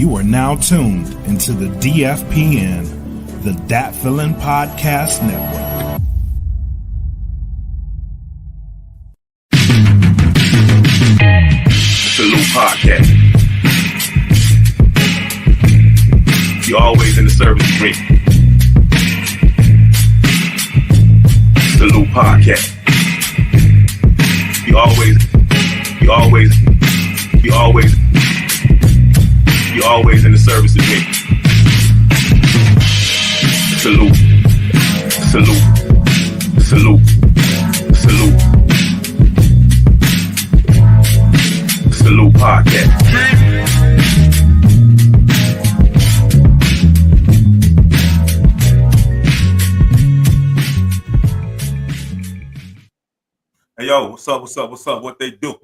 You are now tuned into the DFPN, the Dat Feelin Podcast Network. Salute Podcast. You always in the service of drink. Salute Podcast. You always in the service of drink. Salute. Salute Podcast. Hey yo, what's up? What they do?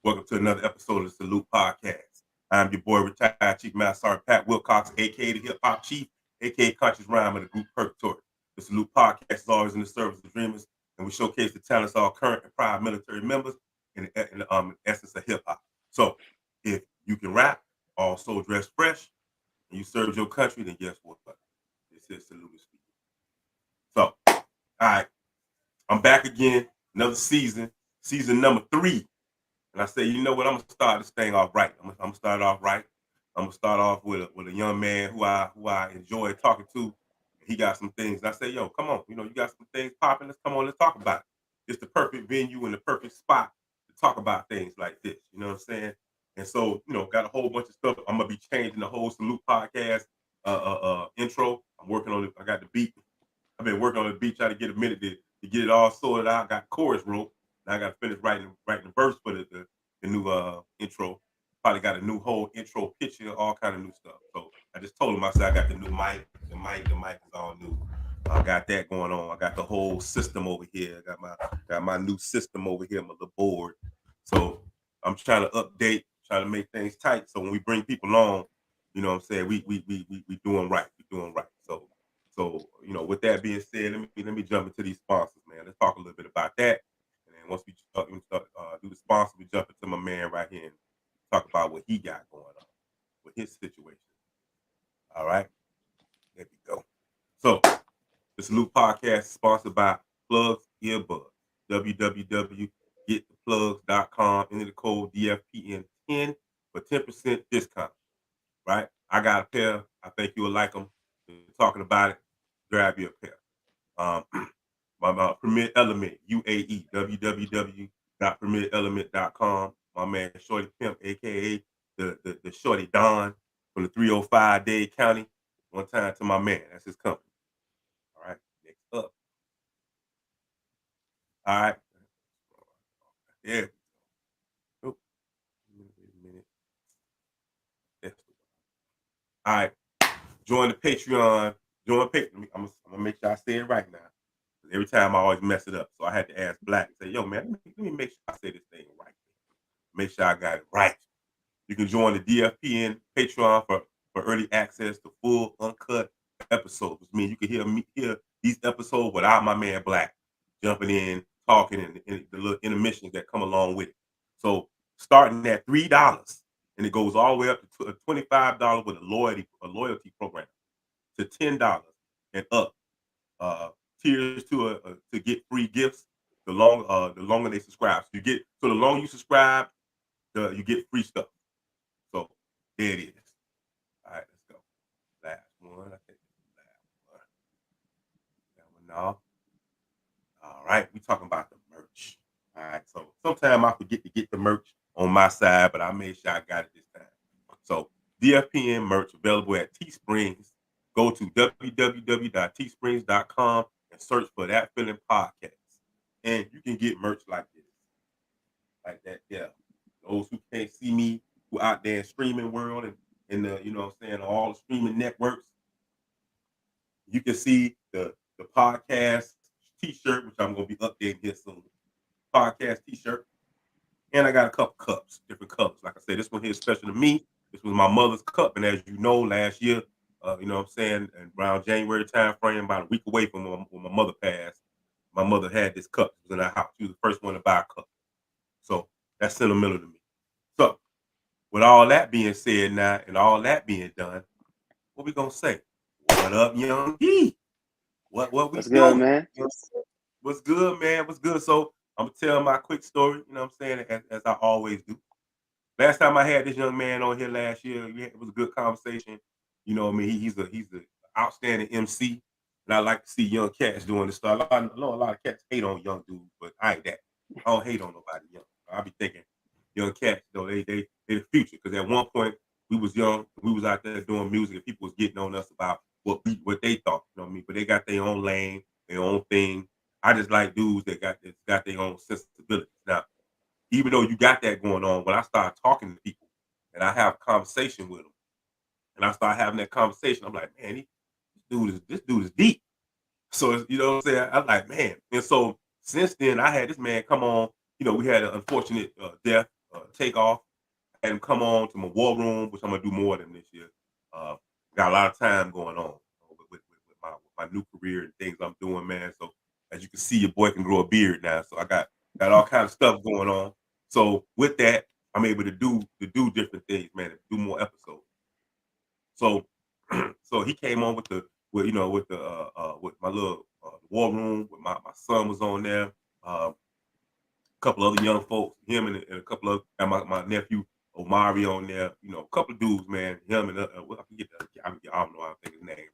Welcome to another episode of the Salute Podcast. I'm your boy, retired Chief Master Sergeant Pat Wilcox, aka the Hip Hop Chief, aka Conscious Rhyme of the group Purgatory. The Salute Podcast is always in the service of dreamers, and we showcase the talents of our current and prior military members in the essence of hip hop. So, if you can rap, also dress fresh, and you serve your country, then guess what? This is Salute speaking. So, all right, I'm back again, another season number 3. And I say, you know what? I'm gonna start this thing off right. I'm gonna start off right. I'm gonna start off with a young man who I enjoy talking to. He got some things. And I say, yo, come on, you got some things popping. Let's talk about it. It's the perfect venue and the perfect spot to talk about things like this. You know what I'm saying? And so, got a whole bunch of stuff. I'm gonna be changing the whole Salute Podcast intro. I'm working on it. I got the beat. I've been working on the beat, trying to get a minute to get it all sorted out. I got chorus wrote. Now I got to finish writing the verse for the new intro. Probably got a new whole intro picture, all kind of new stuff. So I just told him, I said, I got the new mic. The mic is all new. I got that going on. I got the whole system over here. I got my new system over here, my little board. So I'm trying to update, trying to make things tight. So when we bring people on, you know what I'm saying, we doing right. We doing right. So with that being said, let me jump into these sponsors, man. Let's talk a little bit about that. And then once we start do the sponsor, we jump into my man right here and talk about what he got going on with his situation. All right, there we go. So the Salute Podcast is sponsored by Plugs Earbuds. www.gettheplugs.com. Enter the code DFPN10 for 10% discount. Right? I got a pair. I think you will like them. Talking about it, grab you a pair. My Premier Element, UAE, www.premierelement.com. My man Shorty Pimp, aka the Shorty Don from the 305 Dade County. One time to my man, that's his company. All right, next up. All right, yeah. Oh, wait a minute. All right, join the Patreon. I'm gonna make sure I say it right now. Every time I always mess it up. So I had to ask Black and say, yo, man, let me make sure I say this thing right. Make sure I got it right. You can join the DFPN Patreon for early access to full uncut episodes. Which means you can hear these episodes without my man Black jumping in, talking, and the little intermissions that come along with it. So starting at $3, and it goes all the way up to $25 with a loyalty program to $10 and up. Tiers to get free gifts. The longer they subscribe, so the longer you subscribe, you get free stuff. So there it is. All right, let's go. Last one. I think last one. That one now. All right, we talking about the merch. All right, so sometimes I forget to get the merch on my side, but I made sure I got it this time. So DFPN merch available at Teesprings. Go to www.teesprings.com and search for Dat Feelin Podcast. And you can get merch like this. Like that, yeah. Those who can't see me, who out there in streaming world and in the, all the streaming networks, you can see the podcast t-shirt, which I'm going to be updating here soon. Podcast t-shirt. And I got a couple cups, different colors. Like I said, this one here is special to me. This was my mother's cup. And as you know, last year, and around January time frame, about a week away from when my mother passed, my mother had this cup. It was in our house. She was the first one to buy a cup. So that's sentimental to me. So with all that being said now and all that being done, what we gonna say? What up, Young D? What we What's doing? good, man? You know, what's good, man? What's good? So I'm gonna tell my quick story, you know what I'm saying, as I always do. Last time I had this young man on here last year, it was a good conversation. You know what I mean? He's an outstanding MC, and I like to see young cats doing this stuff. I know a lot of cats hate on young dudes, but I ain't that. I don't hate on nobody young. I be thinking young cats, though, they the future. Because at one point we was young, we was out there doing music, and people was getting on us about what they thought. You know what I mean? But they got their own lane, their own thing. I just like dudes that got their own sensibilities. Now, even though you got that going on, when I start talking to people and I have a conversation with them, and I start having that conversation, I'm like, man, this dude is deep. So you know what I'm saying? I'm like, man. And so since then, I had this man come on. You know, we had an unfortunate death, takeoff. I had him come on to my war room, which I'm gonna do more of them this year. Uh, got a lot of time going on with my new career and things I'm doing, man. So as you can see, your boy can grow a beard now. So I got all kinds of stuff going on. So with that, I'm able to do different things, man, and do more episodes. So so he came on with with my little war room. With my son was on there. A couple other young folks, him and a couple of and my nephew Omari on there. You know, a couple of dudes, man. Him and I forget I don't know how to think his name.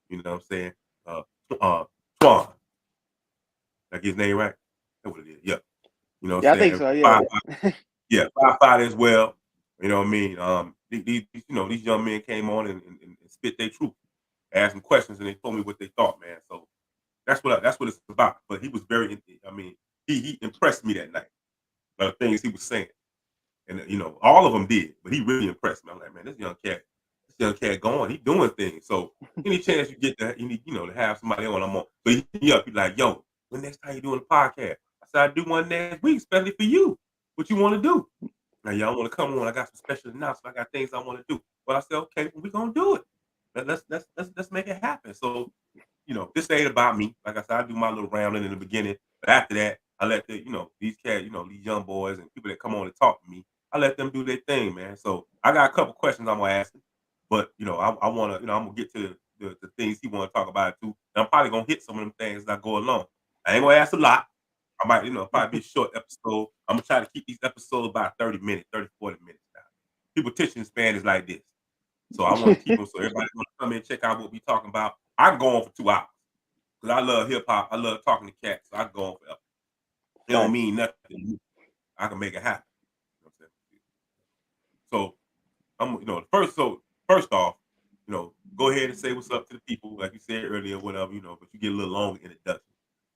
You know what I'm saying? Twan. Did I get his name right? That's what it is. Yeah. You know what Yeah, I'm I think saying? so. Yeah. Yeah, five as well. You know what I mean? These young men came on and spit their truth, asked some questions, and they told me what they thought, man. So that's what it's about. But he was very, I mean, he impressed me that night by the things he was saying, and you know, all of them did, but he really impressed me. I'm like, man, this young cat going, he doing things. So any chance you get that, you need, to have somebody on, I'm on. So he hit me up, he like, yo, when next time you doing a podcast? I said, I do one next week, especially for you. What you want to do? Now y'all want to come on? I got some special announcements. I got things I want to do. But I said, okay, we're gonna do it. Let's make it happen. So, this ain't about me. Like I said, I do my little rambling in the beginning, but after that, I let these cats, these young boys and people that come on and talk to me, I let them do their thing, man. So I got a couple questions I'm gonna ask him, but I want to, I'm gonna get to the things he want to talk about too. And I'm probably gonna hit some of them things as I go along. I ain't gonna ask a lot. I might, probably be a short episode. I'm gonna try to keep these episodes about 30 minutes, 30, 40 minutes now. People's attention span is like this. So I want to keep them so everybody want to come in and check out what we talking about. I can go on for 2 hours. Because I love hip hop. I love talking to cats. So I can go on forever. It don't mean nothing to me. I can make it happen. You know what I'm saying? So first off, go ahead and say what's up to the people, like you said earlier, whatever, but you get a little long introduction.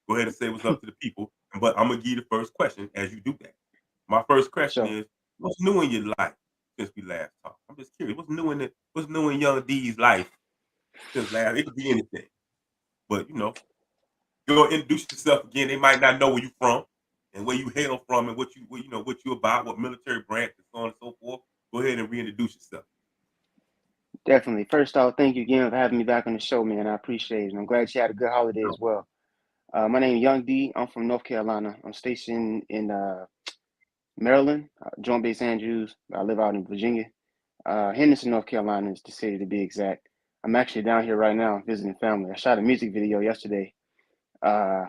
Go ahead and say what's up to the people. But I'm gonna give you the first question as you do that. My first question is, what's new in your life since we last talked? I'm just curious. What's new in Young D's life since last? It could be anything. But go introduce yourself again. They might not know where you from and where you hail from and what you about, what military branch and so on and so forth. Go ahead and reintroduce yourself. Definitely. First off, thank you again for having me back on the show, man. I appreciate it. I'm glad you had a good holiday as well. My name is Young D. I'm from North Carolina. I'm stationed in Maryland, Joint Base Andrews. I live out in Virginia. Henderson, North Carolina is the city to be exact. I'm actually down here right now visiting family. I shot a music video yesterday. The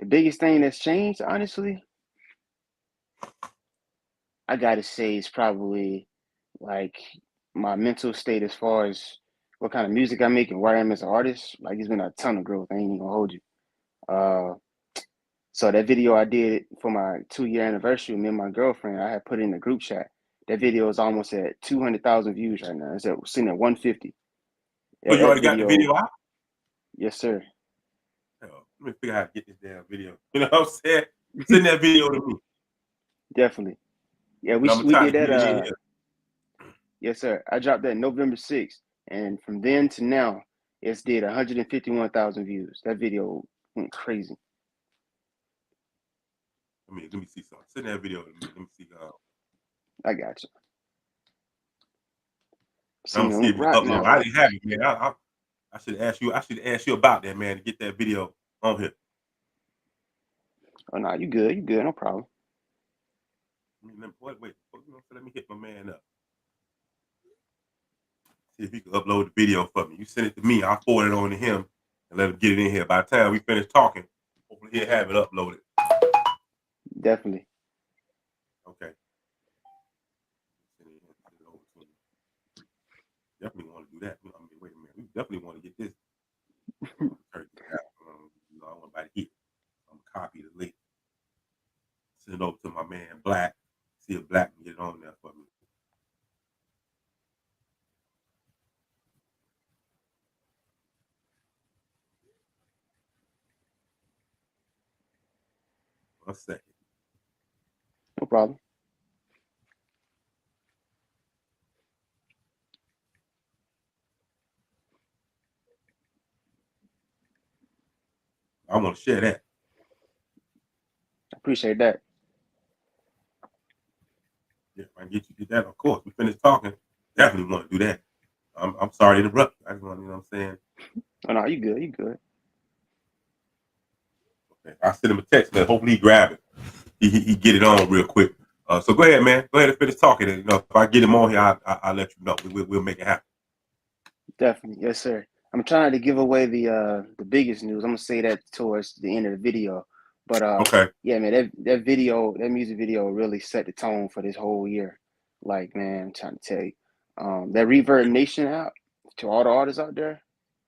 biggest thing that's changed, honestly, I gotta say is probably like my mental state as far as what kind of music I make and where I am as an artist. Like it's been a ton of growth. I ain't even gonna hold you. So that video I did for my 2-year anniversary, me and my girlfriend, I had put in the group chat. That video is almost at 200,000 views right now. It's sitting at 150. Oh, you already got the video out? Yes, sir. Let me figure out how to get this damn video. You know what I'm saying? Send that video to me. Definitely. Yeah, we did that. Yes, sir. I dropped that November 6th. And from then to now, it's did 151,000 views. That video went crazy. Let me see something. Send that video to me. Let me see. I got you. I'm gonna see if you upload. I didn't have it, man. I should ask you. I should ask you about that, man, to get that video on here. Oh no, you good? You good? No problem. Wait. Let me hit my man up. See if he can upload the video for me. You send it to me, I'll forward it on to him and let him get it in here. By the time we finish talking, hopefully he'll have it uploaded. Definitely. Okay. Definitely want to do that. I mean, wait a minute. We definitely want to get this. I want to hear. I'm gonna copy the link. Send it over to my man Black. See if Black can get it on there for me. One second. No problem. I want to share that. I appreciate that. Yeah, if I can get you to do that, of course. We finished talking. Definitely want to do that. I'm sorry to interrupt you. I just want to, you know what I'm saying? Oh no, you good. You good. Okay. I send him a text, man. Hopefully he grab it. He get it on real quick. So go ahead, man. Go ahead and finish talking. And, if I get him on here, I'll let you know. We'll make it happen. Definitely. Yes, sir. I'm trying to give away the biggest news. I'm gonna say that towards the end of the video. But Okay. yeah, man, that music video really set the tone for this whole year. Like, man, I'm trying to tell you. That Reverb Nation app, to all the artists out there,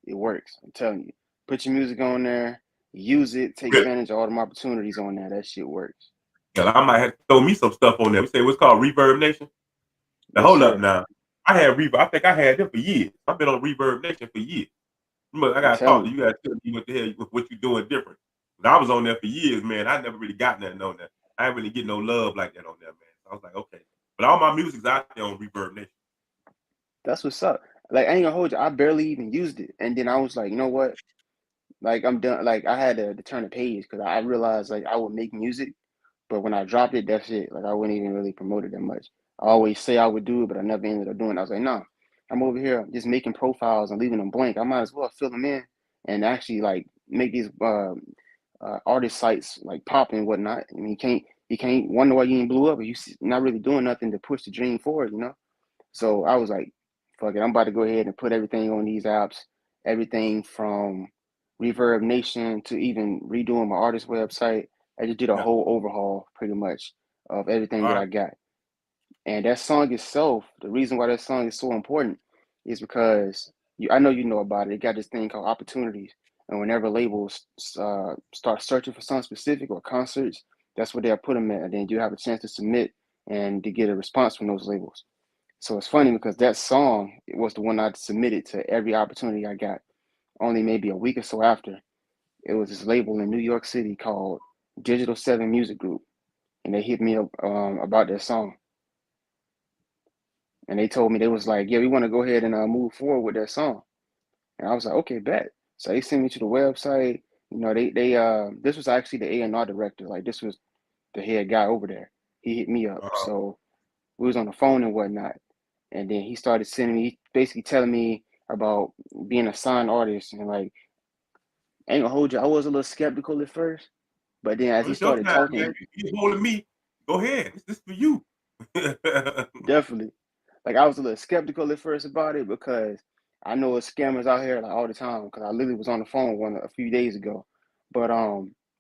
it works. I'm telling you. Put your music on there, use it, take advantage of all them opportunities on there. That shit works. Yeah, I might have to throw me some stuff on there. We say what's called Reverb Nation. Now, hold up now. I had Reverb. I think I had them for years. I've been on Reverb Nation for years. I gotta talk to you. You gotta tell me what the hell what you're doing different. But I was on there for years, man. I never really got nothing on there. I didn't really get no love like that on there, man. So I was like, okay. But all my music's out there on Reverb Nation. That's what's up. Like, I ain't gonna hold you. I barely even used it, and then I was like, you know what? Like, I'm done. Like, I had to turn the page because I realized like I would make music, but when I dropped it, that's it. Like, I wouldn't even really promote it that much. I always say I would do it, but I never ended up doing it. I was like, nah, I'm over here just making profiles and leaving them blank. I might as well fill them in and actually like make these artist sites like pop and whatnot. I mean, you can't wonder why you ain't blew up, or you not really doing nothing to push the dream forward, you know? So I was like, fuck it, I'm about to go ahead and put everything on these apps, everything from Reverb Nation to even redoing my artist website. I just did a whole overhaul pretty much of everything that I got. And that song itself, the reason why that song is so important is because I know you know about it. It got this thing called opportunities. And whenever labels start searching for something specific or concerts, that's where they'll put them at. And then you have a chance to submit and to get a response from those labels. So it's funny because that song was the one I submitted to every opportunity I got. Only maybe a week or so after, it was this label in New York City called Digital 7 Music Group. And they hit me up about that song. And they told me, they was like, yeah, we want to go ahead and move forward with that song. And I was like, okay, bet. So they sent me to the website. You know, they this was actually the A&R director. Like, this was the head guy over there. He hit me up. So we was on the phone and whatnot. And then he started sending me, basically telling me about being a signed artist. And like, I ain't gonna hold you, I was a little skeptical at first. But then as he started talking, man. You holding me, go ahead. This for you. Definitely. Like, I was a little skeptical at first about it because I know it's scammers out here like all the time. Because I literally was on the phone a few days ago. But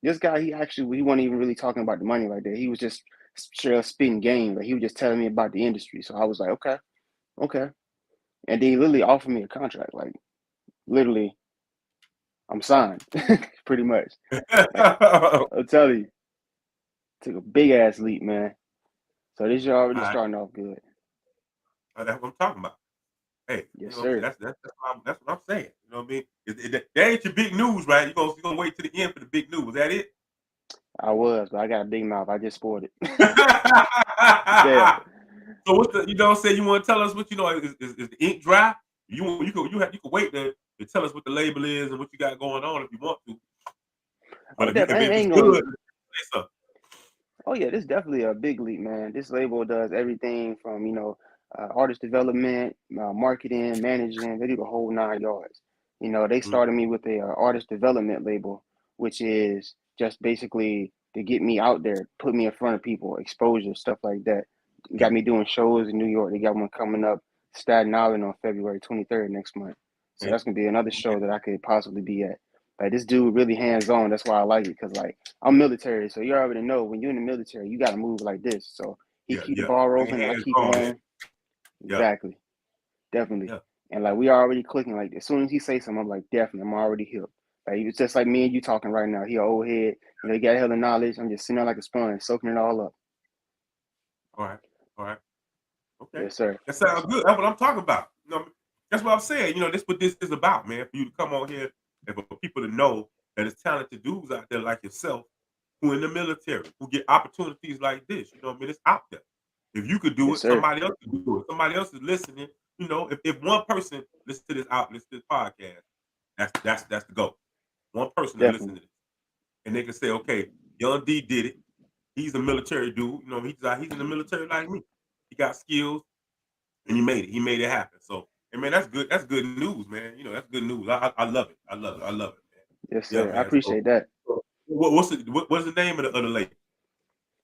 this guy, he wasn't even really talking about the money like that. He was just straight up spitting game. Like, he was just telling me about the industry. So I was like, okay. And then he literally offered me a contract. Like, literally, I'm signed, pretty much. I'll tell you, took a big ass leap, man. So this year already starting off good. That's what I'm talking about. Hey, yes, you know, sir. That's what I'm saying. You know what I mean? That ain't your big news, right? You're gonna wait to the end for the big news. Is that it? I was, but I got a big mouth. I just spoiled it. Damn. So what's the? You don't say you want to tell us what you know? Is the ink dry? You could wait to tell us what the label is and what you got going on if you want to. But if it's good, say so. Oh yeah, this is definitely a big leap, man. This label does everything from artist development, marketing, managing. They do the whole 9 yards. You know, they started me with a artist development label, which is just basically to get me out there, put me in front of people, exposure, stuff like that. Got me doing shows in New York. They got one coming up Staten Island on February 23rd next month. So And, that's gonna be another show that I could possibly be at. Like this dude really hands on. That's why I like it, because like I'm military, so you already know when you're in the military, you gotta move like this. So he yeah, keep the yeah. ball Like rolling, I hands keep it on, man. on. Yeah, Exactly, definitely. yeah. And like we already clicking. Like as soon as he say something, I'm like definitely, I'm already hip. Like it's just like me and you talking right now. He an old head, he got a hell of knowledge. I'm just sitting there like a sponge, soaking it all up. All right, all right. Okay, Yes, sir. that sounds good. That's what I'm talking about. That's what I'm saying. This what this is about, man. For you to come on here and for people to know that there's talented dudes out there like yourself who in the military who get opportunities like this. It's out there. If you could do Yes, it, sir. somebody else could do it. Somebody else is listening. If one person listens to this podcast, that's the goal. One person to listen Definitely. to this, and they can say, okay, Young D did it. He's a military dude. He's in the military like me. He got skills and he made it. He made it happen. So, and man, that's good. That's good news, man. That's good news. I love it. I love it. I love it, man. Yes, Yeah, sir. I man. appreciate that. So what's the name of the label?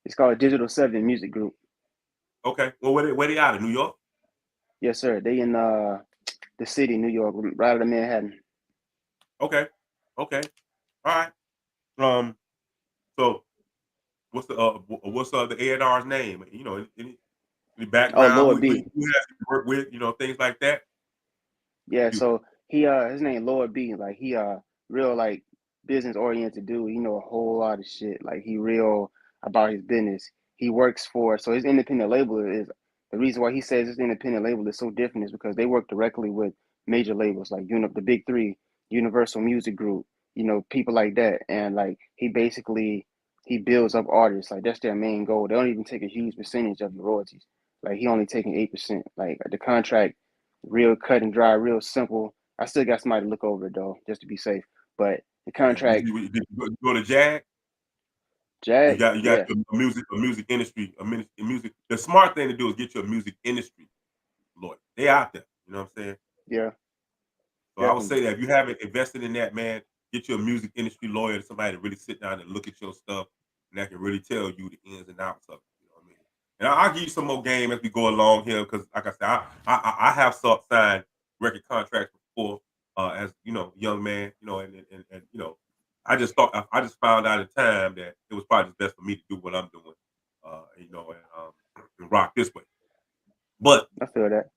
It's called Digital 7 Music Group. Okay. Well, where they out of New York? Yes, sir. They in the city, New York, right out of Manhattan. Okay. Okay. All right. So what's the A&R's name? Any Oh, background? Lord Who B. has to work with? Things like that. Yeah, You. so he his name Lord B. Like he real like business oriented dude. He know a whole lot of shit. Like he real about his business. He works for, so his independent label is the reason why he says his independent label is so different is because they work directly with major labels like the big three, Universal Music Group, people like that. And like he builds up artists. Like that's their main goal. They don't even take a huge percentage of the royalties. Like he only taking 8%. Like the contract real cut and dry, real simple. I still got somebody to look over it though, just to be safe. But the Yeah. contract, Did you go to Jag? You Jag, got yeah, a music industry, a music. The smart thing to do is get your music industry lawyer. They out there. You know what I'm saying? yeah, So I would definitely, say that if you haven't invested in that, man, get you a music industry lawyer, somebody to really sit down and look at your stuff, and that can really tell you the ins and outs of it. You know what I mean? And I'll give you some more game as we go along here, because like I said, I have signed record contracts before, as young man, and I just found out in time that it was probably just best for me to do what I'm doing, and rock this way. But I feel that.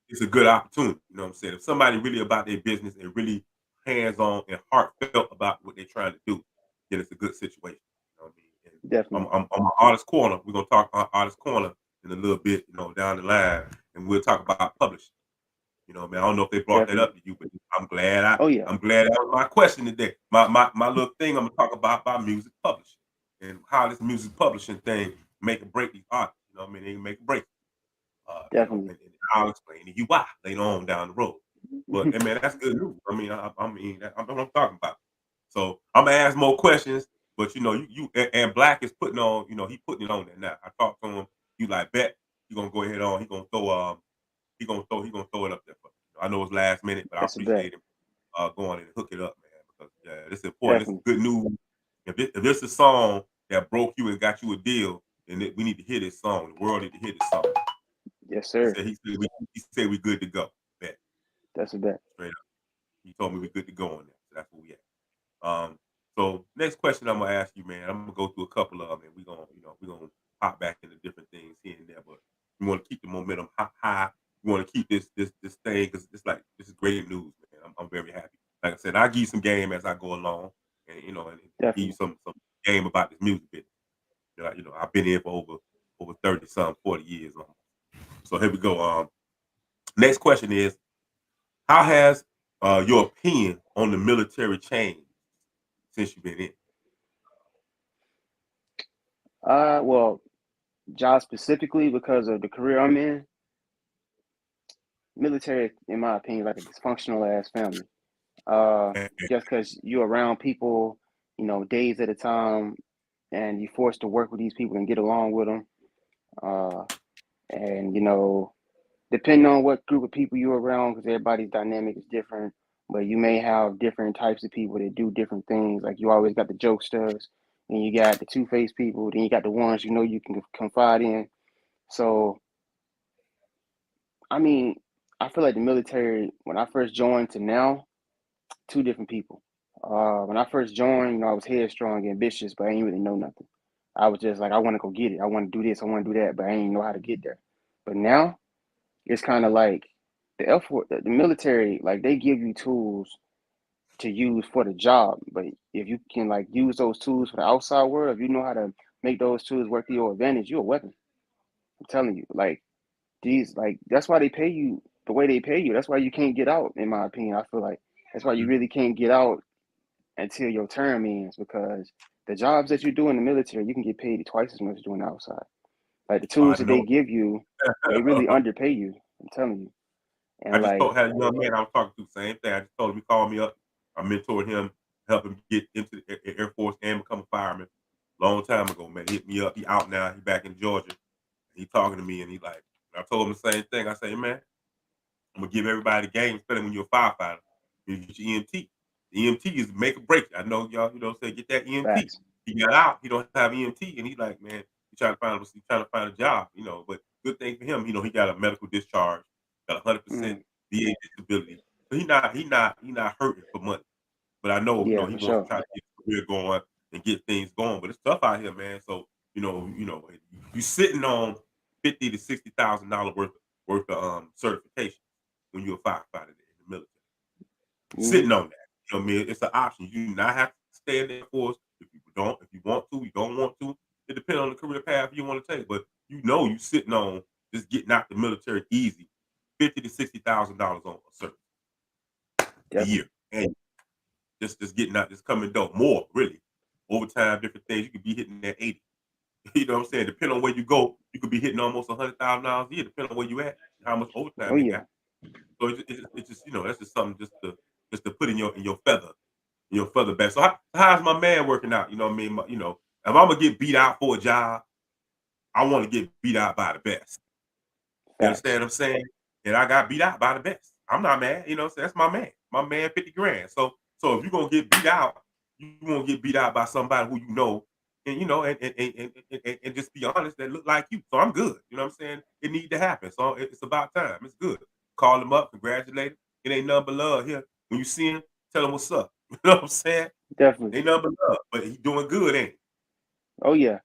it's a good opportunity. You know what I'm saying? If somebody really about their business and really hands-on and heartfelt about what they're trying to do, then it's a good situation. You know what I mean? And Definitely, I'm on my artist corner. We're gonna talk about artist corner in a little bit, down the line, and we'll talk about publishing. Man, I don't know if they brought that definitely. up to you, but I'm glad I Oh yeah, I'm glad that was my question today. My little thing I'm gonna talk about music publishing and how this music publishing thing make or break these artists. You know what I mean? They make or break. definitely. And I'll explain to you why later on down the road. But man, that's good news. I mean, I'm what I'm talking about. So I'm gonna ask more questions, but you and Black is putting on, he putting it on there now. I talked to him. You like bet he gonna go ahead on. He gonna throw it up there for me. I know it's last minute, but I That's a bet. appreciate him going and hook it up, man. Because yeah, this is important. This is Definitely. good news. If this is a song that broke you and got you a deal, then we need to hear this song. The world need to hear this song. Yes, He sir. said he said we good to go. Bet. That's a bet. Straight up. He told me we good to go on that. So that's where we at. So next question I'm gonna ask you, man. I'm gonna go through a couple of them, and we're gonna hop back into different things here and there. But we want to keep the momentum high. We want to keep this thing, because this is great news, man. I'm very happy. Like I said, I'll give you some game as I go along, and and give you Definitely. some game about this music business. I've been here for over 30 some 40 years almost. So here we go. Next question is, how has your opinion on the military changed since you've been in? Well, job specifically because of the career I'm in, military, in my opinion, like a dysfunctional ass family. Just because you're around people, days at a time, and you're forced to work with these people and get along with them. And depending on what group of people you're around, because everybody's dynamic is different, but you may have different types of people that do different things. Like you always got the jokesters, and you got the two-faced people, then you got the ones you can confide in. So, I mean, I feel like the military, when I first joined to now, two different people. When I first joined, I was headstrong and ambitious, but I didn't really know nothing. I was just like, I want to go get it. I want to do this. I want to do that, but I didn't know how to get there. But now it's kind of like the Air Force, the military, like they give you tools to use for the job. But if you can like use those tools for the outside world, if you know how to make those tools work to your advantage, you're a weapon. I'm telling you, like that's why they pay you the way they pay you. That's why you can't get out, in my opinion. I feel like that's why you really can't get out until your term ends because the jobs that you do in the military, you can get paid twice as much as doing outside. Like the tools I that they know. give you, they really underpay you. I'm telling you. I And just like, told had a young man I was talking to, same thing. I just told him he called me up. I mentored him, helped him get into the Air Force and become a fireman. Long time ago, man. He hit me up. He out now. He back in Georgia. He talking to me, and he like, I told him the same thing. I say, hey, man, I'm gonna give everybody the game, especially when you're a firefighter. You get your EMT. The EMT is make or break. I know y'all, say get that EMT. facts. He got out. He don't have EMT, and he's like, man, he's trying to find a job, But good thing for him, he got a medical discharge, got 100% Mm, VA disability. So he not hurting for money. But I know, yeah, he for wants to sure. try to get his career going and get things going. But it's tough out here, man. So you sitting on $50,000 to $60,000 worth of certification when you're a firefighter in the military. Hmm. Sitting on that. You know what I mean? It's an option. You do not have to stay in the Air Force if you don't. If you want to, you don't want to. It depends on the career path you want to take. But you sitting on just getting out the military easy, $50,000 to $60,000 on a service a Definitely. year, and just getting out, just coming down more really. Overtime, different things. You could be hitting that 80. You know what I'm saying? Depending on where you go, you could be hitting almost $100,000 a year, depending on where you at, how much Oh overtime you yeah. got. So it's just that's just something just to put in your feather bed. So how's my man working out? You know what I mean? If I'm gonna get beat out for a job, I want to get beat out by the best. You Facts. understand what I'm saying? And I got beat out by the best. I'm not mad. So that's my man. My man, 50 grand. So if you're gonna get beat out, you won't get beat out by somebody who and and just be honest, that look like you. So I'm good. You know what I'm saying? It need to happen. So it's about time. It's good. Call him up, congratulate him. It ain't nothing but love here. When you see him, tell him what's up. You know what I'm saying? Definitely. Ain't nothing but love. But he doing good, ain't he? Oh yeah.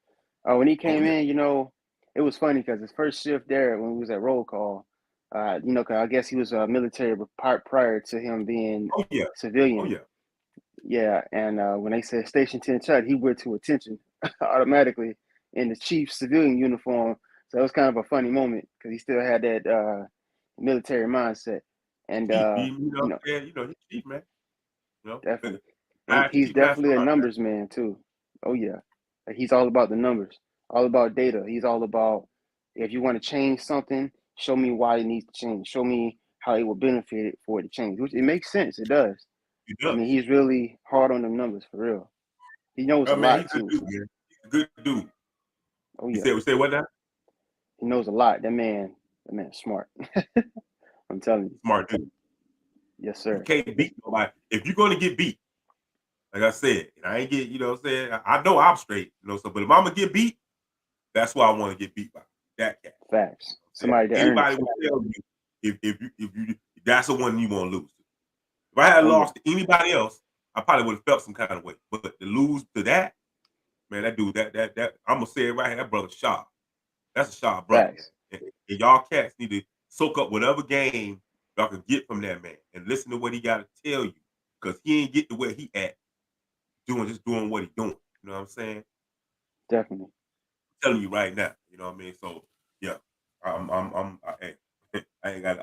When he Oh came yeah. in, it was funny because his first shift there when we was at roll call, 'cause I guess he was military prior to him being Oh yeah. Oh civilian. yeah. Yeah, and when they said Station 10 Chud, he went to attention automatically in the chief civilian uniform. So it was kind of a funny moment because he still had that military mindset. And Chief, you know you what know, I'm saying? He's chief, man. You know? definitely. And I he's Chief Master definitely a Sergeant. numbers man too. Oh yeah. Like, he's all about the numbers, all about data. He's all about if you want to change something, show me why it needs to change. Show me how it will benefit it for it to change. Which it makes sense. It does. He I mean, does. he's really hard on the numbers for real. He knows Oh a man, he's lot a good too. dude, man. He's a good dude. Oh You yeah. said we say what now? He knows a lot. That man's smart. I'm telling you. Smart dude. Yes, You sir. can't beat nobody. If you're gonna get beat, like I said, and I ain't get, what I'm saying, I know I'm straight, so but if I'm gonna get beat, that's why I want to get beat by that cat. Facts. You know what I'm Somebody to saying? earn it. Anybody will tell you if you that's the one you want to lose to. If I had Oh yeah. lost to anybody else, I probably would have felt some kind of way. But to lose to that, man, that dude, that I'm gonna say it right here, that brother sharp. That's a sharp brother, man. Facts. And y'all cats need to soak up whatever game y'all can get from that man and listen to what he got to tell you, because he ain't get to where he at doing what he doing. You know what I'm saying? Definitely. Telling you right now. You know what I mean? So yeah, hey, I ain't got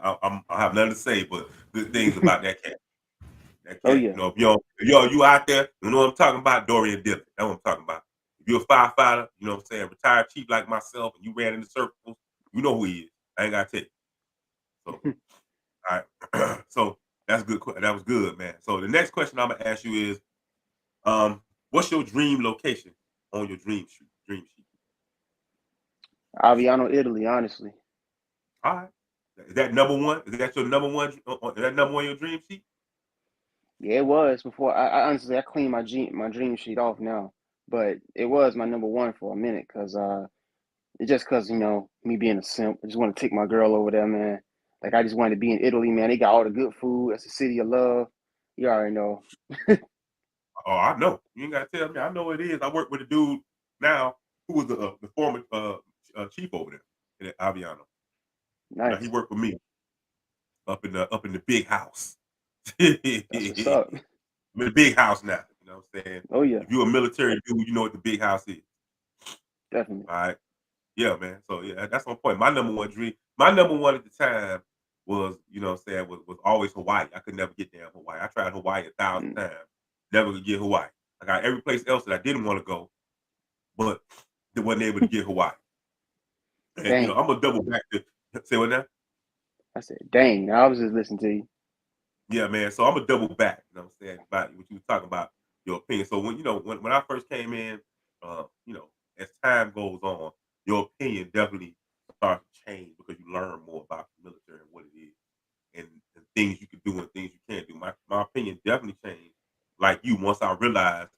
I have nothing to say but good things about that cat. That Oh cat. yeah. If you out there, you know what I'm talking about? Dorian Dillon. That's what I'm talking about. If you're a firefighter, you know what I'm saying, retired chief like myself, and you ran in the circles, you know who he is. I ain't gotta tell you. So all right. So that's good. That was good, man. So the next question I'm gonna ask you is, what's your dream location on your dream sheet? Aviano, Italy, honestly. All right. Is that number one? Is that your number one? Is that number one your dream sheet? Yeah, it was before. I honestly I cleaned my dream sheet off now, but it was my number one for a minute because it's just because me being a simp, I just want to take my girl over there, man. Like I just wanted to be in Italy, man. They got all the good food. It's a city of love. You already know. Oh, I know. You ain't gotta tell me. I know it is. I work with a dude now who was the former chief over there at Aviano. Now he Nice. worked with me up in the big house. That's what's up. I'm in the big house now. You know what I'm saying? Oh yeah, If you're a military dude, you know what the big house is. definitely. All right. Yeah, man. So yeah, that's my point. My number one dream, my number one at the time was, you know what I'm saying, was always Hawaii. I could never get there in Hawaii. I tried Hawaii 1,000 Mm, times. Never could get Hawaii. I got every place else that I didn't want to go, but they wasn't able to get Hawaii. And dang. I'm gonna double back to say what now? I said, dang. I was just listening to you. Yeah, man. So I'm gonna double back, you know what I'm saying, about what you were talking about, your opinion. So when I first came in, as time goes on, your opinion definitely starts to change because you learn more about the military and what it is and things you can do and things you can't do. My opinion definitely changed. Like you, once I realized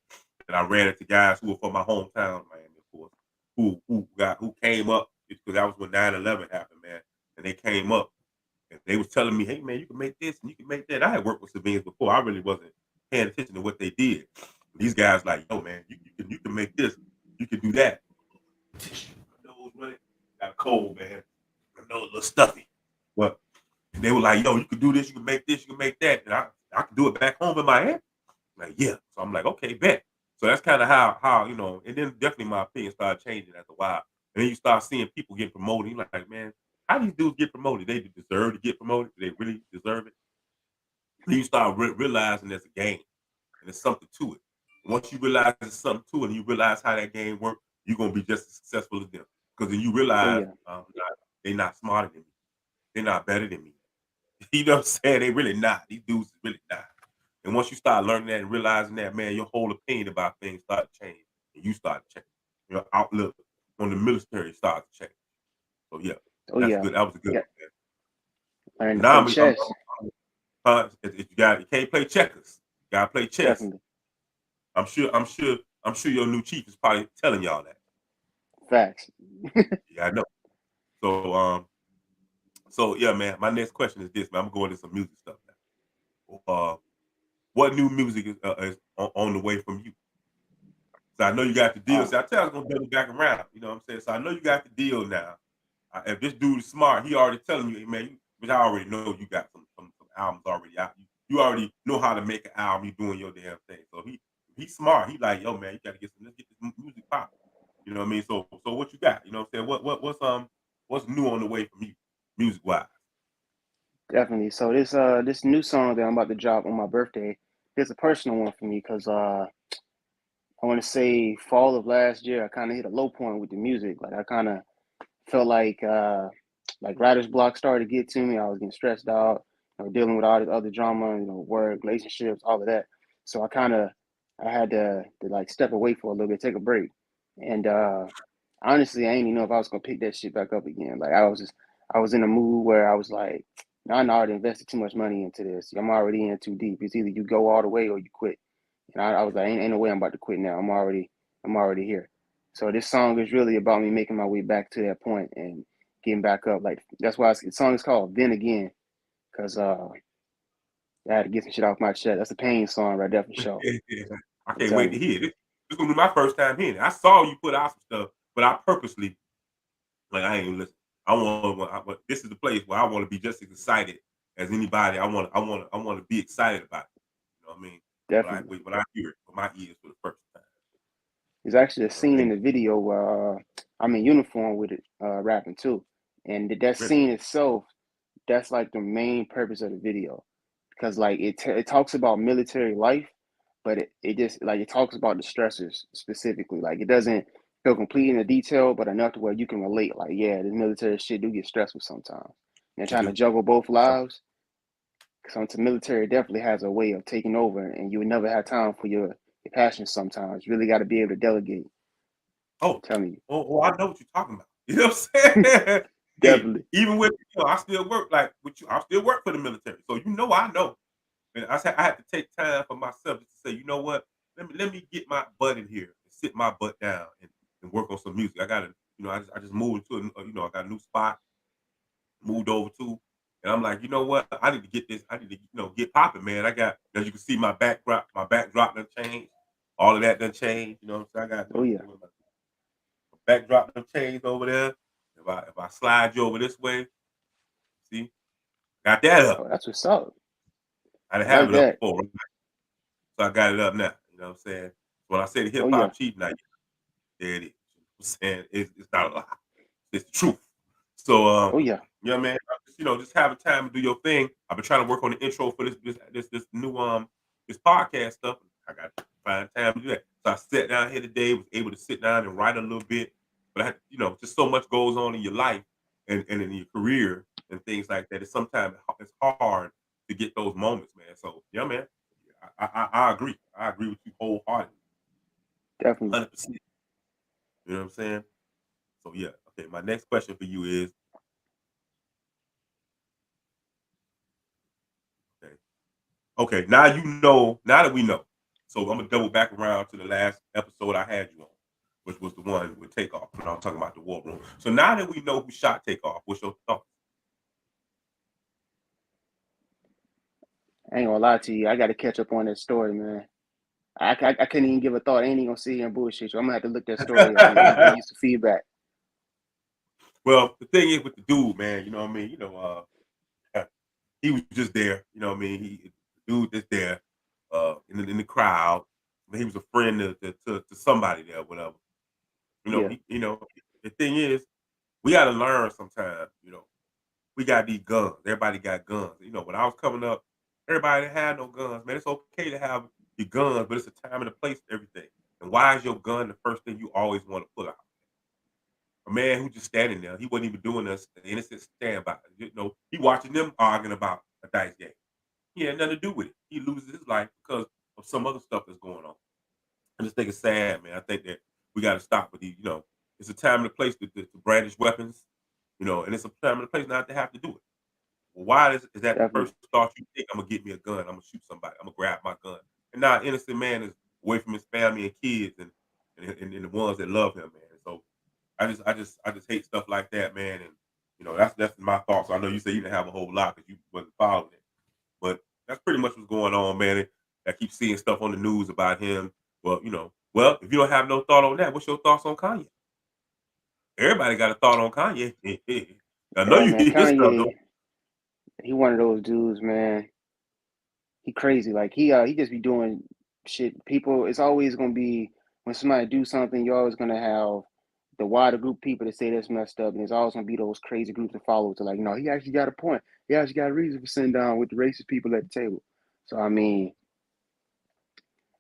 that I ran into guys who were from my hometown, Miami, of course, who came up because that was when 9/11 happened, man, and they came up and they was telling me, "Hey, man, you can make this and you can make that." I had worked with civilians before. I really wasn't paying attention to what they did. These guys like, "Yo, man, you can make this, you can do that." My nose running, got a cold, man. My nose a little stuffy, but they were like, "Yo, you can do this, you can make this, you can make that," and I can do it back home in my head. Like, yeah. So I'm like, okay, bet. So that's kind of how and then definitely my opinion started changing after a while. And then you start seeing people get promoted. You're like, man, how these dudes get promoted? They deserve to get promoted. Do they really deserve it? Then you start realizing there's a game and there's something to it. Once you realize there's something to it and you realize how that game works, you're gonna be just as successful as them. Because then you Oh realize yeah, they're not smarter than me. They're not better than me. You know what I'm saying? They really not. These dudes is really not. And once you start learning that and realizing that, man, your whole opinion about things start to change, and you start to change. Your outlook on the military starts to change. So yeah, oh that's yeah. good. That was a good Yeah, one, man. learning And to now play chess. if you can't play checkers. You gotta play chess. Definitely. I'm sure your new chief is probably telling y'all that. Facts. Yeah, I know. So so yeah, man. My next question is this, man. I'm going to some music stuff now. What new music is on the way from you? So I know you got the deal. Uh, So I tell you I was gonna double back around. You know what I'm saying? So I know you got the deal now. If this dude is smart, he already telling you, hey, man, which I already know you got some albums already out. You already know how to make an album. You doing your damn thing. So he's smart. He like, yo, man, you got to let's get this music popping. You know what I mean? So what you got? You know what I'm saying? What's new on the way from you, music wise? Definitely. So this new song that I'm about to drop on my birthday, it's a personal one for me because I want to say fall of last year I kind of hit a low point with the music. Like I kind of felt like writer's block started to get to me. I was getting stressed out, dealing with all this other drama, work, relationships, all of that. So I had to like step away for a little bit, take a break. And honestly, I didn't even know if I was gonna pick that shit back up again. Like I was in a mood where I was like, I already invested too much money into this. I'm already in too deep. It's either you go all the way or you quit. And I was like, ain't no way I'm about to quit now. I'm already here. So this song is really about me making my way back to that point and getting back up. Like that's why the song is called "Then Again" because I had to get some shit off my chest. That's a pain song right there for sure. I I'm can't wait telling to you, hear it. This gonna be my first time hearing it. I saw you put out some stuff, but I purposely like I ain't even listen. But this is the place where I want to be just as excited as anybody. I want to be excited about it. You know what I mean? definitely. When I hear it with my ears for the first time. There's actually a You know, scene in and the video where I'm in uniform with it, rapping too, and that really, scene itself, that's like the main purpose of the video, because like it talks about military life, but it just like it talks about the stressors specifically. Like it doesn't go complete in the detail, but enough to where you can relate. Like yeah, this military shit do get stressful sometimes. And it trying to do. juggle both So, lives. Because the military definitely has a way of taking over, and you would never have time for your passions. Sometimes you really got to be able to delegate. I'm oh, telling I know what you're talking about. You know what I'm saying? you, Hey, definitely, even with I still work like with you. I still work for the military, so I know. And I said I had to take time for myself just to say, you know what? Let me get my butt in here and sit my butt down and work on some music. I got to, I just moved to I got a new spot, moved over to. And I'm like, you know what? I need to get this. I need to, get popping, man. I got, as you can see, my backdrop done changed. All of that done changed. You know what I'm saying? I got Oh yeah. my backdrop done changed over there. If I slide you over this way, see, got that up. Oh, that's what's up. I didn't I have like it up that. before, right? So I got it up now. You know what I'm saying? When I say the hip Oh yeah. hop chief, now there it is. You know what I'm saying it's not a lie. It's the truth. So Oh yeah. yeah, man, just having time to do your thing. I've been trying to work on the intro for this new this podcast stuff. I got to find time to do that. So I sat down here today, was able to sit down and write a little bit. But I had, just so much goes on in your life and in your career and things like that. It's sometimes it's hard to get those moments, man. So yeah, man, I agree. I agree with you wholeheartedly, Definitely. 100%. You know what I'm saying? So yeah, okay. My next question for you is, okay, now now that we know. So I'm gonna double back around to the last episode I had you on, which was the one with Takeoff, when I was talking about the war room. So now that we know who shot Takeoff, what's your thoughts? I ain't gonna lie to you. I got to catch up on that story, man. I couldn't even give a thought. I ain't even gonna sit here and bullshit you. I'm gonna have to look that story up and use the feedback. Well, the thing is with the dude, man, you know what I mean? He was just there, you know what I mean? The dude that's there, in the crowd. He was a friend to somebody there, whatever. Yeah. The thing is, we gotta learn sometimes, we got these guns. Everybody got guns. When I was coming up, everybody didn't have no guns. Man, it's okay to have your guns, but it's a time and a place for everything. And why is your gun the first thing you always want to pull out? A man who just standing there, he wasn't even doing this, an innocent standby. He watching them arguing about a dice game. He had nothing to do with it. He loses his life because of some other stuff that's going on. I just think it's sad, man. I think that we got to stop with these. It's a time and a place to brandish weapons, and it's a time and a place not to have to do it. Well, why is that the Definitely. first thought you think? I'm gonna get me a gun. I'm gonna shoot somebody. I'm gonna grab my gun. And now, an innocent man is away from his family and kids, and the ones that love him, man. So I just hate stuff like that, man. And that's my thoughts. So I know you say you didn't have a whole lot because you wasn't following it, but that's pretty much what's going on, man. I keep seeing stuff on the news about him. Well, if you don't have no thought on that, what's your thoughts on Kanye? Everybody got a thought on Kanye. I know Yeah, you man. hear his stuff, Kanye, though. he one of those dudes, man. He crazy. Like he just be doing shit. People, it's always gonna be when somebody do something, you're always gonna have the wider group of people that say that's messed up, and there's always gonna be those crazy groups of followers that like, no, he actually got a point. He actually got a reason for sitting down with the racist people at the table. So I mean,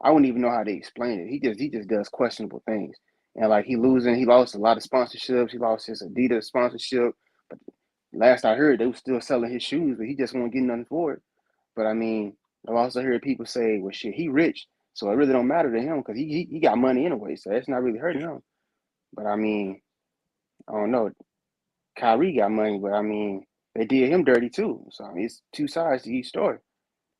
I wouldn't even know how to explain it. He just does questionable things. And like he lost a lot of sponsorships. He lost his Adidas sponsorship. But last I heard, they were still selling his shoes, but he just won't get nothing for it. But I mean, I've also heard people say, well, shit, he rich, so it really don't matter to him because he got money anyway, so that's not really hurting him. But I mean, I don't know. Kyrie got money, but I mean, they did him dirty too. So I mean, it's two sides to each story.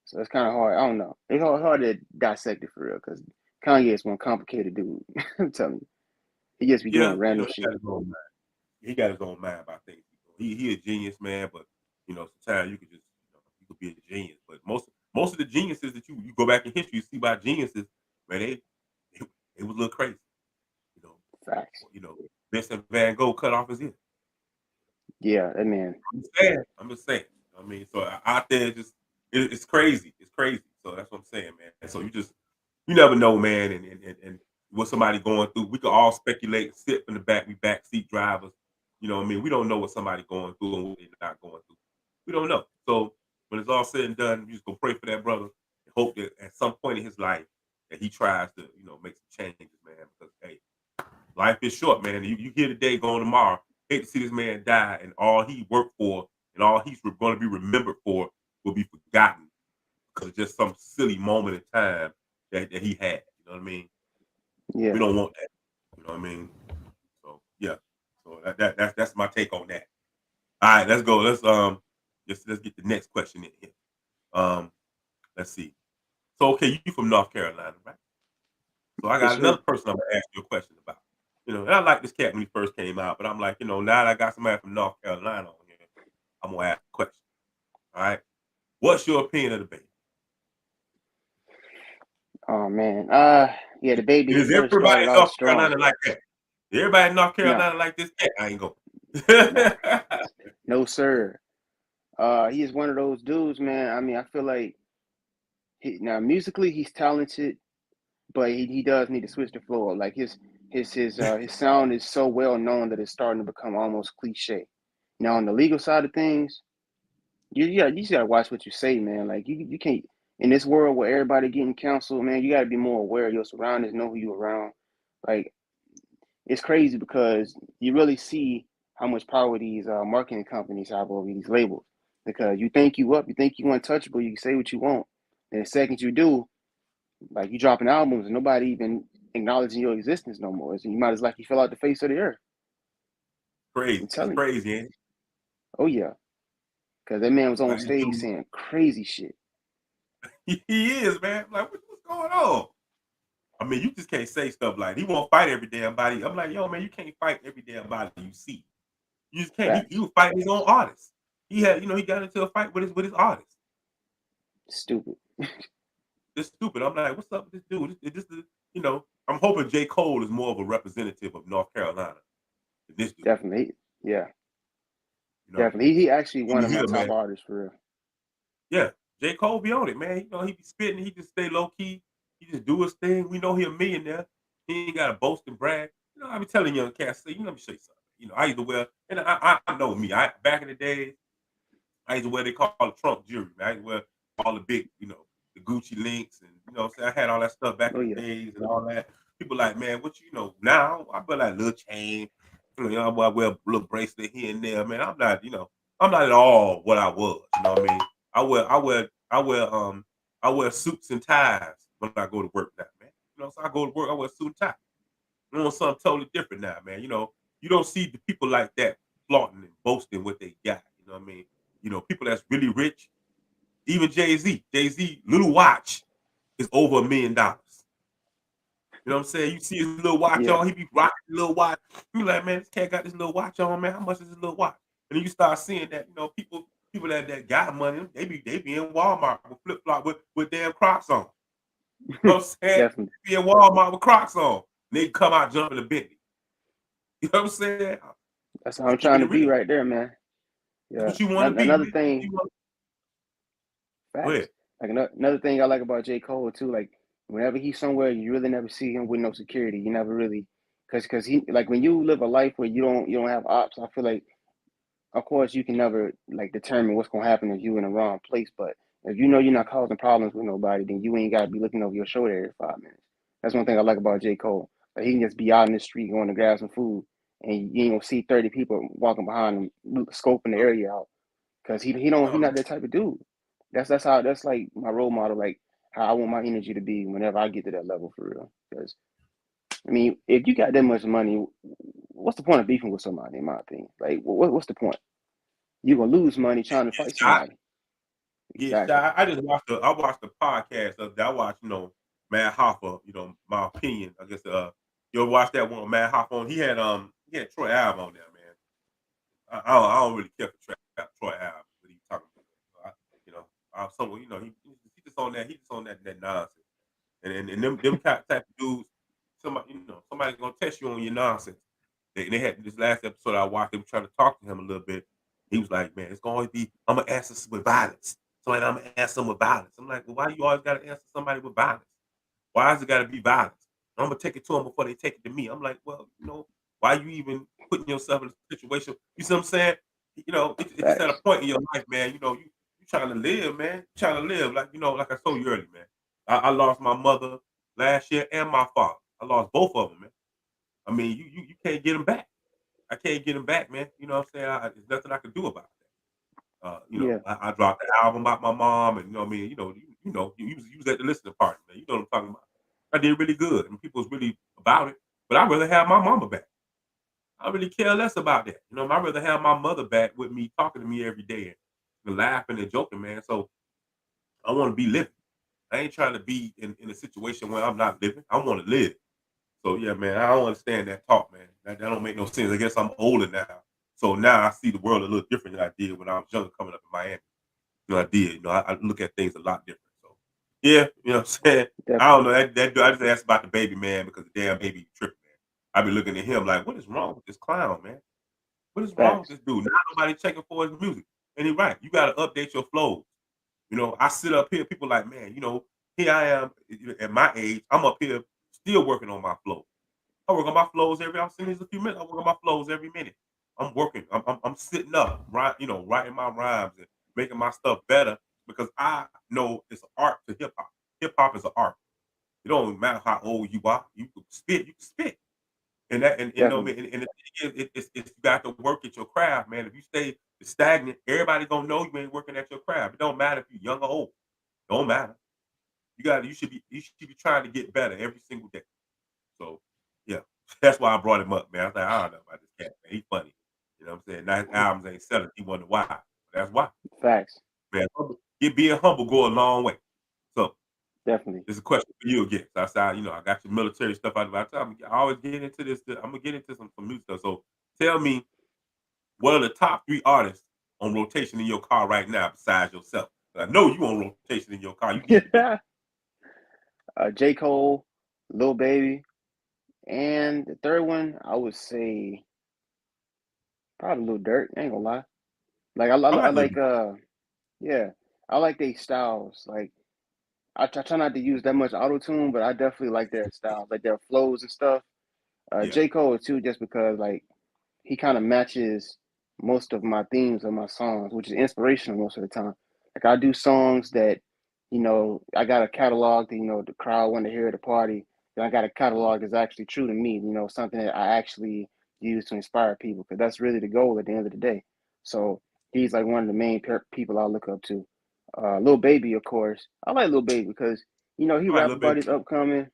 So it's kind of hard. I don't know. It's hard to dissect it for real because Kanye is one complicated dude. I'm telling you, he just be Yeah, doing random he shit. got his own mind. He got his own mind about things. He a genius, man. But sometimes you could be a genius. But most of the geniuses that you go back in history, you see about geniuses, man, they was a little crazy. You know, Facts. Vincent Van Gogh cut off his ear. Yeah, that man. I'm just saying. I mean, so out there, it's crazy. It's crazy. So that's what I'm saying, man. And so you never know, man, and what somebody going through. We could all speculate, sit in the back, we backseat drivers. You know what I mean? We don't know what somebody going through and what they're not going through. We don't know. So when it's all said and done, you just gonna pray for that brother and hope that at some point in his life that he tries to, make some changes, man. Because hey, life is short, man. You here today, going tomorrow. Hate to see this man die, and all he worked for and all he's going to be remembered for will be forgotten because of just some silly moment in time that he had. You know what I mean? Yeah. We don't want that. You know what I mean? So yeah. So that's my take on that. All right, let's go. Let's get the next question in here. Let's see. So okay, you from North Carolina, right? So I Yes, got sir. another person I'm gonna ask you a question about. And I like this cat when he first came out, but I'm like, now that I got somebody from North Carolina on here, I'm gonna ask a question. All right. What's your opinion of the baby? Oh man, yeah, the baby he Is first everybody started in out North strong. Carolina like that? Everybody in North No, Carolina like this cat? I ain't going. no, no, sir. He is one of those dudes, man. I mean, I feel like now musically he's talented, but he does need to switch the flow. Like his sound is so well known that it's starting to become almost cliche. Now on the legal side of things, you just gotta watch what you say, man. Like you can't in this world where everybody getting counseled, man. You gotta be more aware of your surroundings, know who you around. Like it's crazy because you really see how much power these marketing companies have over these labels. Because you think you up, you think you untouchable, you can say what you want. And the second you do, like you dropping albums and nobody even acknowledging your existence no more. So you might as like you fell out the face of the earth. I'm Crazy. It's telling you. crazy, ain't it? Oh yeah. Because that man was on Like this stage dude, saying crazy shit. he is, man. Like, what's going on? I mean, you just can't say stuff like he won't fight every damn body. I'm like, yo, man, you can't fight every damn body you see. You just can't. He Facts. was fighting his own artist. He had, he got into a fight with his artist. Stupid. It's stupid. I'm like, what's up with this dude? I'm hoping J. Cole is more of a representative of North Carolina than this dude. Definitely. Yeah. You know, Definitely. He actually when one you of my hear, top man, artists for real. yeah, J. Cole be on it, man. He be spitting. He just stay low key. He just do his thing. We know he a millionaire. He ain't got to boast and brag. I be telling young cats, say, let me show you something. I used to wear, and I know me. Back in the day, I used to wear they call it Trump jewelry. Man. I used to wear all the big, the Gucci links, and I had all that stuff back Oh in the yeah. days and all that. People like, man, what now? I wear like little chain, I wear a little bracelet here and there. Man, I'm not at all what I was. You know what I mean? I wear suits and ties when I go to work now, man. So I go to work, I wear a suit and tie. I'm on something totally different now, man. You don't see the people like that flaunting and boasting what they got. You know what I mean? People that's really rich, even Jay-Z. Jay-Z, little watch is over $1 million. You know what I'm saying? You see his little watch Yeah. on, he be rocking the little watch. You like, man, this cat got this little watch on, man. How much is this little watch? And then you start seeing that, people that got money, they be in Walmart with flip flop with damn Crocs on. You know what I'm saying? Definitely. They be in Walmart with Crocs on. And they come out jumping the Bentley. You know what I'm saying? That's how I'm Keeping trying it to be real. right there, man. That's Yeah. what you want to be. Another thing, Go facts. ahead. Like another thing I like about J. Cole too, like whenever he's somewhere, you really never see him with no security. You never really, cause he like when you live a life where you don't have ops. I feel like, of course, you can never like determine what's gonna happen if you in the wrong place. But if you know you're not causing problems with nobody, then you ain't gotta be looking over your shoulder every 5 minutes. That's one thing I like about J. Cole. Like he can just be out in the street going to grab some food, and you ain't gonna see 30 people walking behind him, scoping the area out. Cause he No, not that type of dude. That's like my role model, like how I want my energy to be whenever I get to that level for real. Because I mean, if you got that much money, what's the point of beefing with somebody? In my opinion, like what's the point? You're gonna lose money trying to fight shot. somebody. Get Exactly. shot. I watched the podcast of that. I watched, Matt Hoffa, my opinion. I guess you ever watch that one with Matt Hoffa on? He had Troy Ave on there, man. I don't really care for Troy Ave, what he's talking about. Someone, he just on that, that nonsense. And them type of dudes, somebody's gonna test you on your nonsense. They had this last episode I watched, they were trying to talk to him a little bit. He was like, man, it's gonna always be, I'm gonna answer with violence. I'm gonna answer them with violence. I'm like, well, why you always gotta answer somebody with violence? Why is it gotta be violence? I'm gonna take it to them before they take it to me. I'm like, well, why you even putting yourself in a situation? You see what I'm saying? It's just at a Facts. point in your life, man. You trying to live, man. You trying to live, like I told you earlier, man. I lost my mother last year and my father. I lost both of them, man. I mean, you can't get them back. I can't get them back, man. You know what I'm saying? There's nothing I can do about that. Yeah. I dropped the album about my mom, and what I mean, you was at the listening party, man. You know what I'm talking about. I did really good, and people was really about it. But I'd rather have my mama back. I really care less about that. I'd rather have my mother back with me, talking to me every day, and laughing and joking, man. So I want to be living. I ain't trying to be in a situation where I'm not living. I want to live. So yeah, man, I don't understand that talk, man. That don't make no sense. I guess I'm older now. So now I see the world a little different than I did when I was younger coming up in Miami. I did. I look at things a lot different. So, yeah, you know what I'm saying? I don't Definitely. know. I just asked about the baby, man, because the damn baby tripping, man. I be looking at him like, what is wrong with this clown, man? What is wrong with Facts. this dude? Not nobody checking for his music. And he's right. You got to update your flows. I sit up here, people like, man, here I am at my age. I'm up here still working on my flow. I work on my flows I've seen this a few minutes. I work on my flows every minute. I'm working. I'm sitting up, right? Writing my rhymes and making my stuff better because I know it's an art to hip hop. Hip hop is an art. It don't matter how old you are. You can spit. You can spit. And that and Definitely. the thing is, it's you got to work at your craft, man. If you stay stagnant, everybody gonna know you ain't working at your craft. It don't matter if you're young or old. Don't matter. You should be trying to get better every single day. So yeah, that's why I brought him up, man. I was like, I don't know about this cat, man. He's funny. You know what I'm saying? Now his albums ain't selling. He wonder why. That's why. Facts. Man, being humble go a long way. So Definitely. this is a question for you again. So I said, I got your military stuff out of my time. I always get into this. I'm gonna get into some new stuff. So tell me, what are the top 3 artists on rotation in your car right now besides yourself? I know you on rotation in your car. You need to be. J. Cole, Lil Baby, and the third one I would say probably Lil Durk. I ain't gonna lie. Like I I like Lil like yeah, I like their styles. Like I try not to use that much auto tune, but I definitely like their styles, like their flows and stuff. Yeah. J. Cole too, just because like he kind of matches most of my themes of my songs, which is inspirational most of the time. Like I do songs that, I got a catalog that, the crowd want to hear at the party. Then I got a catalog that's actually true to me, something that I actually use to inspire people, because that's really the goal at the end of the day. So he's like one of the main people I look up to. Lil Baby, of course. I like Lil Baby because, he I like rap Lil about Baby his too. upcoming.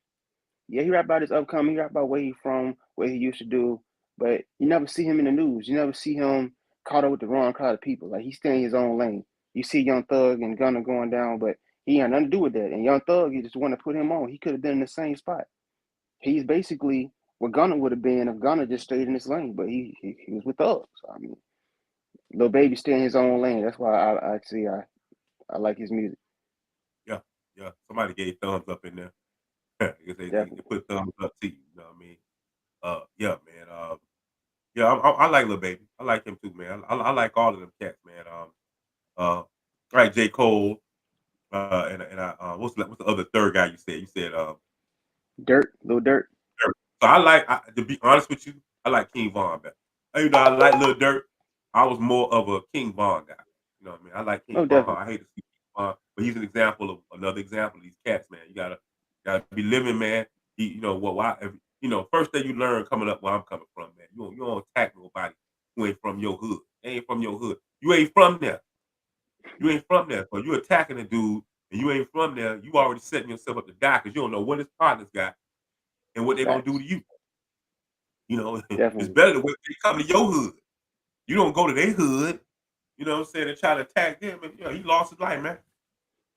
Yeah, he rap about his upcoming. He rap about where he from, what he used to do. But you never see him in the news. You never see him caught up with the wrong crowd of people. Like he's staying in his own lane. You see Young Thug and Gunna going down, but he had nothing to do with that. And Young Thug, he just want to put him on. He could have been in the same spot. He's basically what Gunna would have been if Gunna just stayed in his lane. But he was with Thug. So I mean, Lil Baby stay in his own lane. That's why I like his music. Yeah, yeah. Somebody gave thumbs up in there. Because they Definitely. put thumbs up to you. You know what I mean? Yeah, man. Yeah, I like Lil Baby. I like him too, man. I like all of them cats, man. All right, J. Cole. And I what's the other third guy you said? You said Lil Durk. Durk. So to be honest with you, I like King Von better. Even though I like Lil Durk, I was more of a King Von guy. You know what I mean? I like Oh, King Von. definitely. I hate to see King Von, but he's another example of these cats, man. You gotta be living, man. Why? First thing you learn coming up where I'm coming from, man. You don't attack nobody who ain't from your hood. They ain't from your hood. You ain't from there. You ain't from there. So you attacking a dude and you ain't from there, you already setting yourself up to die because you don't know what his partners got and what they're gonna do Facts. to you. It's Definitely. better to wait till they come to your hood. You don't go to their hood, you know what I'm saying, and try to attack them. And he lost his life, man.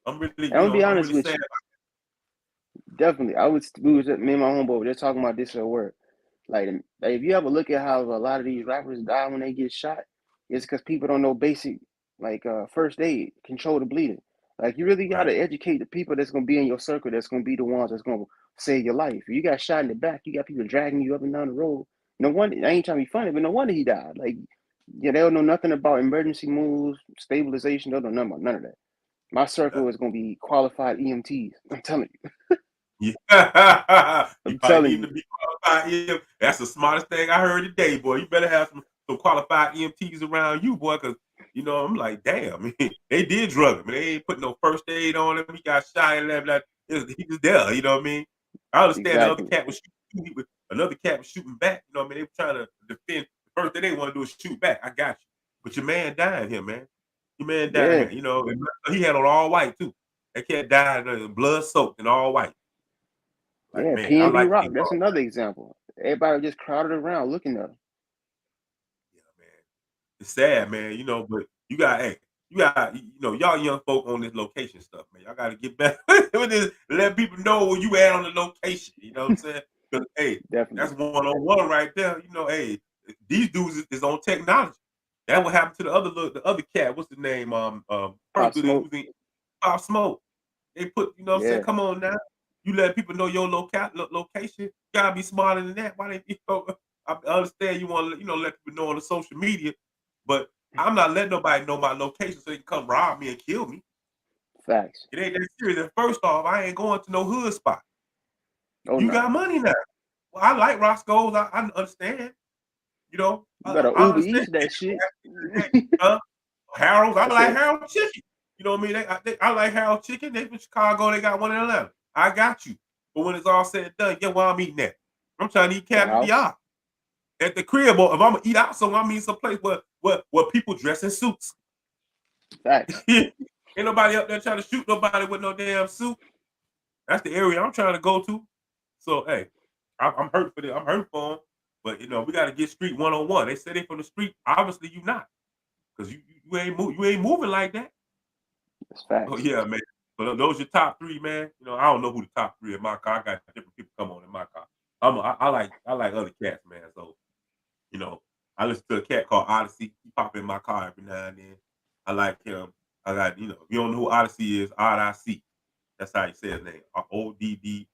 I'm really, I'm gonna be I'm honest really with sad. you. Definitely. Me and my homeboy were just talking about this at work. Like if you ever look at how a lot of these rappers die when they get shot, it's because people don't know basic first aid, control the bleeding. Like you really Right. gotta educate the people that's gonna be in your circle, that's gonna be the ones that's gonna save your life. If you got shot in the back, you got people dragging you up and down the road. No wonder I ain't trying to be funny, but no wonder he died. Like, yeah, they don't know nothing about emergency moves, stabilization, they don't know nothing about none of that. My Yeah. circle is gonna be qualified EMTs. I'm telling you. Yeah. You I'm probably telling need you. to be qualified That's the smartest thing I heard today, boy. You better have some qualified EMTs around you, boy, because I'm like, damn, they did drug him. They ain't put no first aid on him. He got shot and that. He was there, you know what I mean? I understand the other Exactly. cat was shooting. Another cat was shooting back. You know what I mean? They were trying to defend. The first thing they want to do is shoot back. I got you. But your man died here, man. Your man died Yeah. here. And he had on all white, too. That cat died blood soaked and all white. Like, Yeah, man, I PNB like Rock. King That's Von. another example. Everybody just crowded around looking at him. Yeah, man. It's sad, man, but y'all young folk on this location stuff, man. Y'all got to get back with this, let people know where you at on the location. You know what I'm saying? Because, hey, that's Definitely. one-on-one right there. Hey, these dudes is on technology. That what happened to the other cat. What's the name? Pop Smoke. Pop Smoke. They put, you know what I'm saying? Yeah, Come on now. You let people know your location. You gotta be smarter than that. Why they, I understand you want to, let people know on the social media, but I'm not letting nobody know my location so they can come rob me and kill me. facts. It ain't that serious. And first off, I ain't going to no hood spot. Oh You no, got money now. Well, I like Roscoe's. I understand. you better I Uber understand. Eats that shit. Huh? Harold's. I I like said, Harold Chicken. You know what I mean? I like Harold Chicken. They from Chicago. They got one in Atlanta. I got you. But when it's all said and done, yeah, where I'm eating at. I'm trying to eat the house. caviar at the crib. Or if I'm gonna eat out somewhere, I'm eating someplace where people dress in suits. Facts. Ain't nobody up there trying to shoot nobody with no damn suit. That's the area I'm trying to go to. So hey, I'm hurt for them. I'm hurt for them. But we got to get street 101. They say they from the street. Obviously, you not, because you ain't moving like that. It's Oh facts. yeah, man. But those your top three, man. I don't know who the top three in my car. I got different people come on in my car. I like other cats, man. So you know, I listen to a cat called Odyssey. He pop in my car every now and then. I like him. I got if you don't know who Odyssey is, Odyssey. That's how you say his name. Oddisee.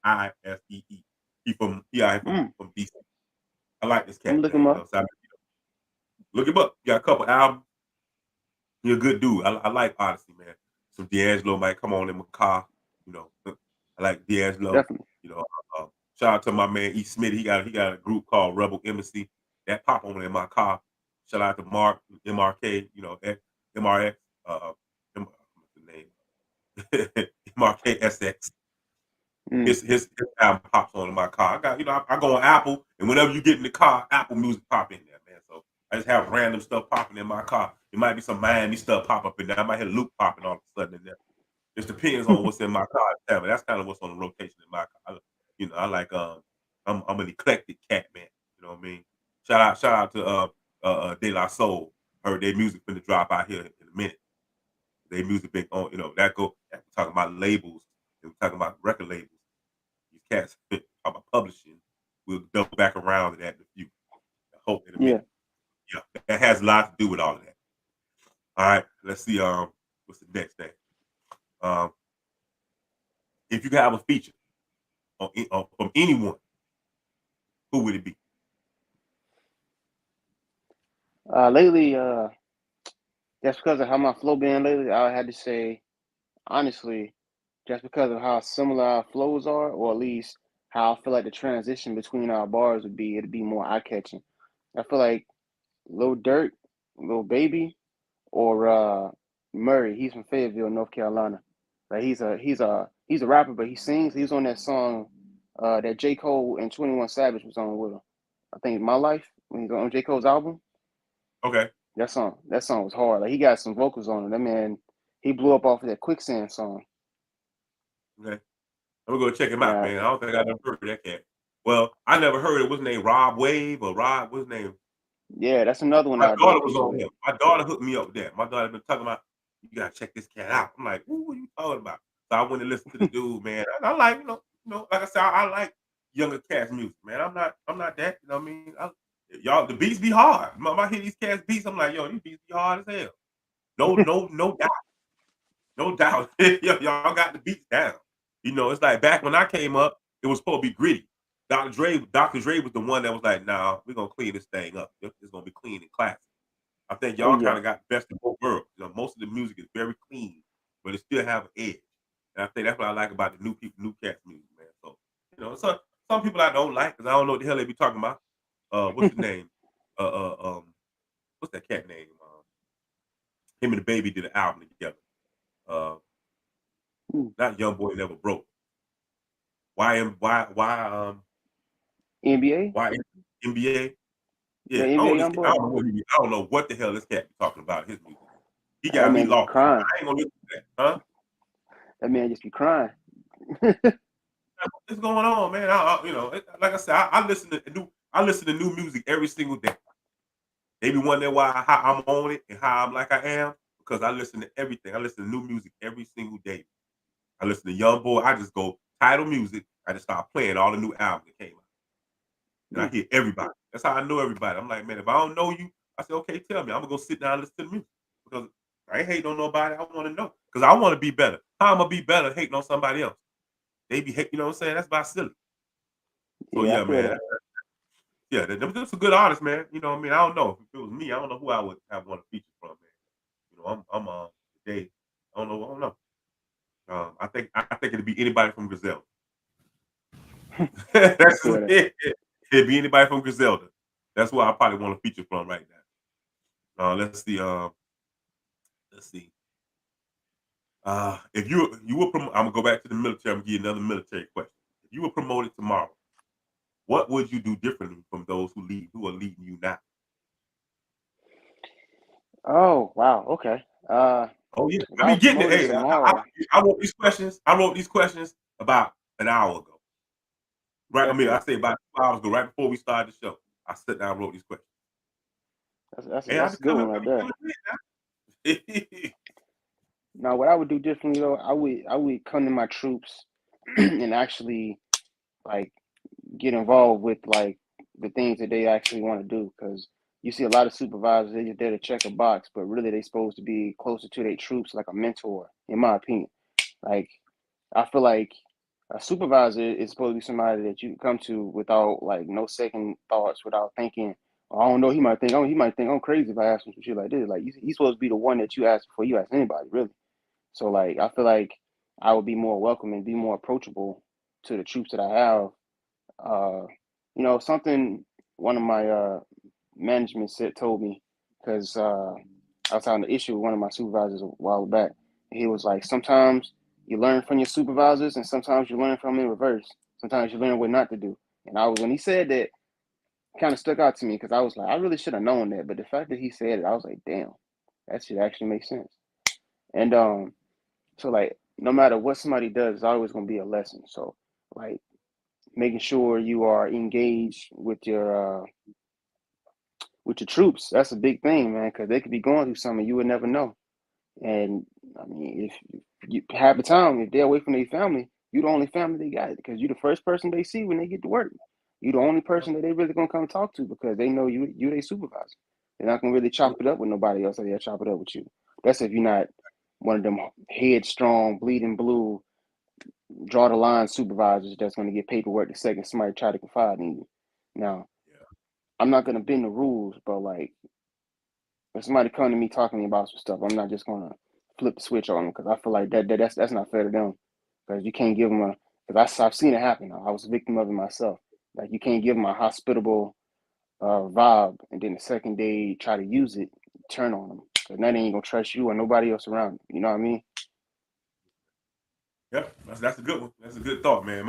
From DC. I like this I'm cat, looking man. up. So look him up. He got a couple albums. You're a good dude. I like Odyssey, man. Some D'Angelo might come on in my car. I like D'Angelo. Definitely. Shout out to my man E. Smith. He got a group called Rebel Embassy that pop on in my car. Shout out to Mark MRK. MRX. What's the name? MRK SX. Mm. His album pops on in my car. I go on Apple, and whenever you get in the car, Apple Music pop in there, man. So I just have random stuff popping in my car. It might be some Miami stuff pop up in there. I might hear Luke popping all of a sudden in there. It depends on what's in my car. That's kind of what's on the rotation in my car. I like I'm an eclectic cat, man. You know what I mean? Shout out to De La Soul. Heard their music finna drop out here in a minute. Their music been on, that we're talking about labels, and we're talking about record labels. These cats talk about publishing. We'll double back around to that in a few. I hope in a minute. Yeah, that has a lot to do with all of that. All right, let's see. What's the next thing? If you could have a feature from anyone, who would it be? Lately, just because of how my flow been lately, I had to say, honestly, just because of how similar our flows are, or at least how I feel like the transition between our bars would be, it'd be more eye catching. I feel like Lil Durk, Lil Baby, or Murray. He's from Fayetteville, North Carolina. Like he's a rapper, but he sings. He was on that song that J. Cole and 21 Savage was on with him. I think My Life, when he's on J. Cole's album. Okay. That song was hard. Like he got some vocals on it. That man, he blew up off of that Quicksand song. Okay. I'm gonna go check him out, Yeah, man. I don't think I never heard of that cat. Well, I never heard it. What's his name? Rob Wave or Rob? What's his name? yeah, that's another one My I'd daughter drop was people on with. him. My daughter hooked me up with that. My daughter been talking about, you gotta check this cat out. I'm like, what are you talking about? So I went and listened to the dude, man. I like, like I said, I like younger cats music, man. I'm not that, you know what I mean? Y'all, the beats be hard. I hear these cats beats, I'm like, yo, these beats be hard as hell. No doubt. No doubt. Y'all got the beats down. It's like back when I came up, it was supposed to be gritty. Dr. Dre was the one that was like, nah, we're gonna clean this thing up. It's gonna be clean and classy. I think Oh y'all yeah, kind of got the best of both worlds. Most of the music is very clean, but it still have an edge. And I think that's what I like about the new cats music, man. So, some people I don't like because I don't know what the hell they be talking about. What's the name? What's that cat name? Him and the baby did an album together. Uh, Not Young Boy Never Broke. NBA, Why NBA? yeah, Yeah, NBA young I boy. don't know what the hell this cat be talking about his music. He That got me man just be lost. crying. I ain't gonna listen to that, huh? That man just be crying. What's going on, man? Like I said, I listen to new music every single day. They be wondering how I'm on it and how I'm like I am because I listen to everything. I listen to new music every single day. I listen to Young Boy. I just go title music. I just start playing all the new albums that came out, and I hear everybody. That's how I know everybody. I'm like, man, if I don't know you, I said, okay, tell me. I'm gonna go sit down and listen to the music because I ain't hating on nobody. I want to know because I want to be better. How I'm gonna be better hating on somebody else? They be hating, you know what I'm saying? That's about silly. So Yeah, I yeah, feel man. that. Yeah, them some good artists, man. You know what I mean? I don't know. If it was me, I don't know who I would have one to feature from, man. You know, I'm today. I don't know. I think it'd be anybody from Griselda. I That's feel that. it. It'd be anybody from Griselda. That's what I probably want to feature from right now. Let's see. Let's see. If you were I'm gonna go back to the military. I'm gonna give you another military question. If you were promoted tomorrow, what would you do differently from those who are leading you now? Oh, wow. Okay. Oh yeah, If I I be was getting it. promoted Hey, tomorrow, I wrote these questions. I wrote these questions about an hour ago. Right, I definitely. say about 2 hours ago, right before we started the show. I sat down and wrote these questions. And I That's be a good coming, one I right be there. coming with now. Now, what I would do differently though, I would come to my troops and actually like get involved with like the things that they actually want to do. Because you see a lot of supervisors, they're just there to check a box, but really they're supposed to be closer to their troops, like a mentor, in my opinion. Like I feel like a supervisor is supposed to be somebody that you can come to without like no second thoughts, without thinking, "Oh, I don't know, he might think I'm crazy if I ask him some shit like this." Like he's supposed to be the one that you ask before you ask anybody, really. So like I feel like I would be more welcome and be more approachable to the troops that I have. Uh, something one of my management said told me because I was having an issue with one of my supervisors a while back. He was like, sometimes you learn from your supervisors, and sometimes you learn from them in reverse. Sometimes you learn what not to do. And when he said that, kind of stuck out to me because I was like, I really should have known that. But the fact that he said it, I was like, damn, that shit actually makes sense. And so like, no matter what somebody does, it's always gonna be a lesson. So like, making sure you are engaged with your troops, that's a big thing, man, because they could be going through something you would never know. And I mean, if you half the time, if they're away from their family, you the only family they got because you the first person they see when they get to work. You the only person that they really gonna come talk to because they know you their supervisor. They're not gonna really chop it up with nobody else, or they'll chop it up with you. That's if you're not one of them headstrong, bleeding blue, draw the line supervisors that's gonna get paperwork the second somebody try to confide in you. Now, Yeah. I'm not gonna bend the rules, but like if somebody come to me talking to me about some stuff, I'm not just gonna flip the switch on them because I feel like that's not fair to them. Because you can't give them because I've seen it happen. I was a victim of it myself. Like you can't give them a hospitable vibe, and then the second they try to use it, turn on them. Because now they ain't gonna trust you or nobody else around. You know what I mean? Yep, that's a good one. That's a good thought, man.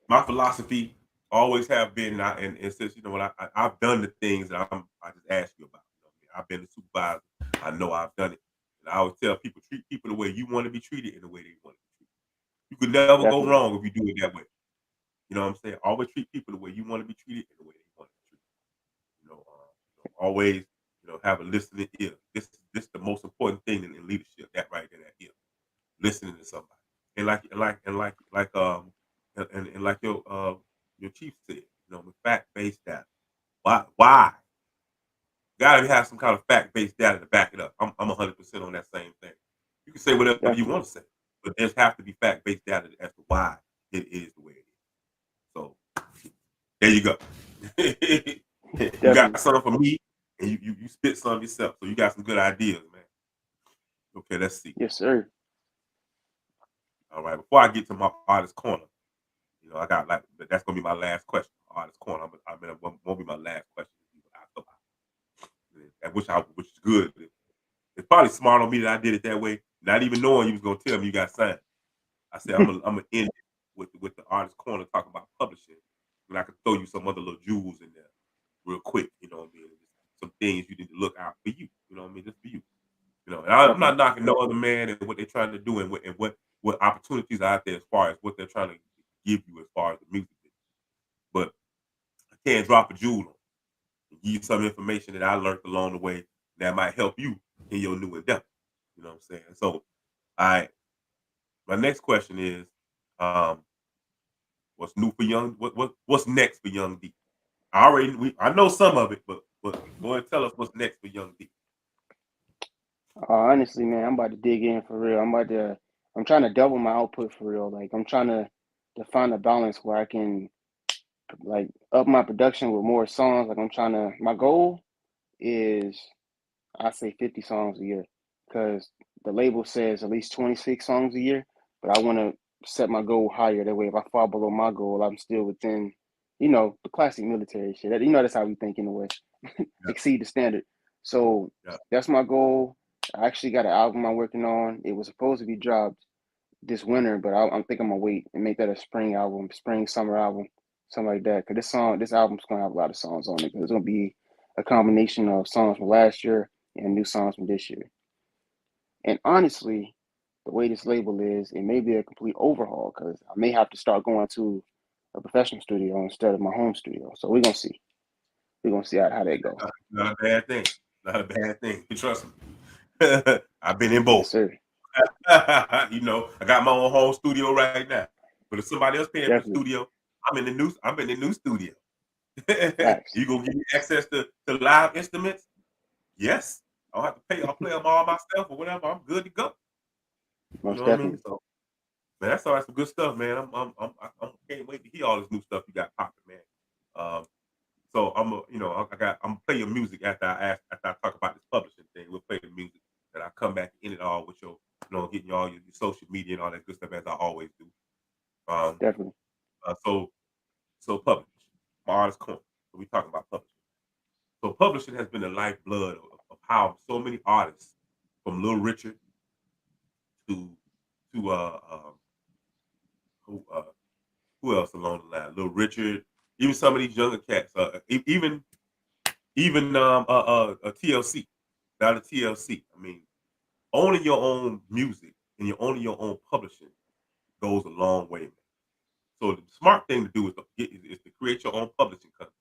My philosophy always have been, and since you know what I've done the things that I just asked you about. You know what I mean? I've been a supervisor. I know I've done it. And I always tell people treat people the way you want to be treated and the way they want to be treated. You could never go Definitely, wrong if you do it that way. You know what I'm saying? Always treat people the way you want to be treated and the way they want to be treated. Always, have a listening ear. This is the most important thing in leadership. That right there, that ear, listening to somebody. And and like your chief said, with fact based data. Why? Gotta have some kind of fact based data to back it up. I'm 100% on that same thing. You can say whatever you definitely, want to say, but there's have to be fact based data as to why it is the way it is. So there you go. You got definitely. something for me, and you spit some yourself. So you got some good ideas, man. Okay, let's see. Yes, sir. All right, before I get to my artist corner, I got that's gonna be my last question. Artist corner. Won't be my last question. Which is good. It's probably smart on me that I did it that way, not even knowing you was gonna tell me you got signed. I said I'm gonna end it with the artist corner talking about publishing, and I could throw you some other little jewels in there real quick. You know what I mean? Some things you need to look out for you. You know what I mean? Just for you. And I'm not Definitely, knocking no other man and what they're trying to do and what opportunities are out there as far as what they're trying to give you as far as the music is. But I can't drop a jewel on and give you some information that I learned along the way that might help you in your new endeavor. You know what I'm saying? So, my next question is, um, what's new for Young? What's next for Young D? I know some of it, but But go ahead and tell us what's next for Young D. Honestly, man, I'm about to dig in for real. I'm trying to double my output for real. Like I'm trying to find a balance where I can like up my production with more songs. Like my goal is I say 50 songs a year because the label says at least 26 songs a year, but I want to set my goal higher. That way, if I fall below my goal, I'm still within, the classic military shit. That's how we think in a way. Yeah. Exceed the standard. So Yeah. that's my goal. I actually got an album I'm working on. It was supposed to be dropped this winter, but I'm thinking I'm gonna wait and make that a spring album, spring summer album, something like that. Cause this album's gonna have a lot of songs on it. Cause it's gonna be a combination of songs from last year and new songs from this year. And honestly, the way this label is, it may be a complete overhaul because I may have to start going to a professional studio instead of my home studio. So we're gonna see. We're gonna see how that goes. Not a bad thing. Not a bad thing. Trust me. I've been in Yes, both. sir. I got my own home studio right now. But if somebody else paying for the Definitely. studio, I'm in the new studio. Facts. You gonna give me access to live instruments? Yes. I don't have to pay. I'll play them all myself or whatever. I'm good to go. You Most know what I mean? definitely. So, man, that's all right. Some good stuff, man. I can't wait to hear all this new stuff you got popping, man. Um, so I'm gonna play your music after I talk about this publishing thing. We'll play the music, and I come back and end it all with getting all your social media and all that good stuff as I always do. Um, Definitely. so publish my artist corner. So we talking about publishing. So publishing has been the lifeblood of how so many artists, from Little Richard to who who else along the line, Little Richard, even some of these younger cats, even TLC, down to TLC. I mean, owning your own music and you're owning your own publishing goes a long way, man. So the smart thing to do is to create your own publishing company,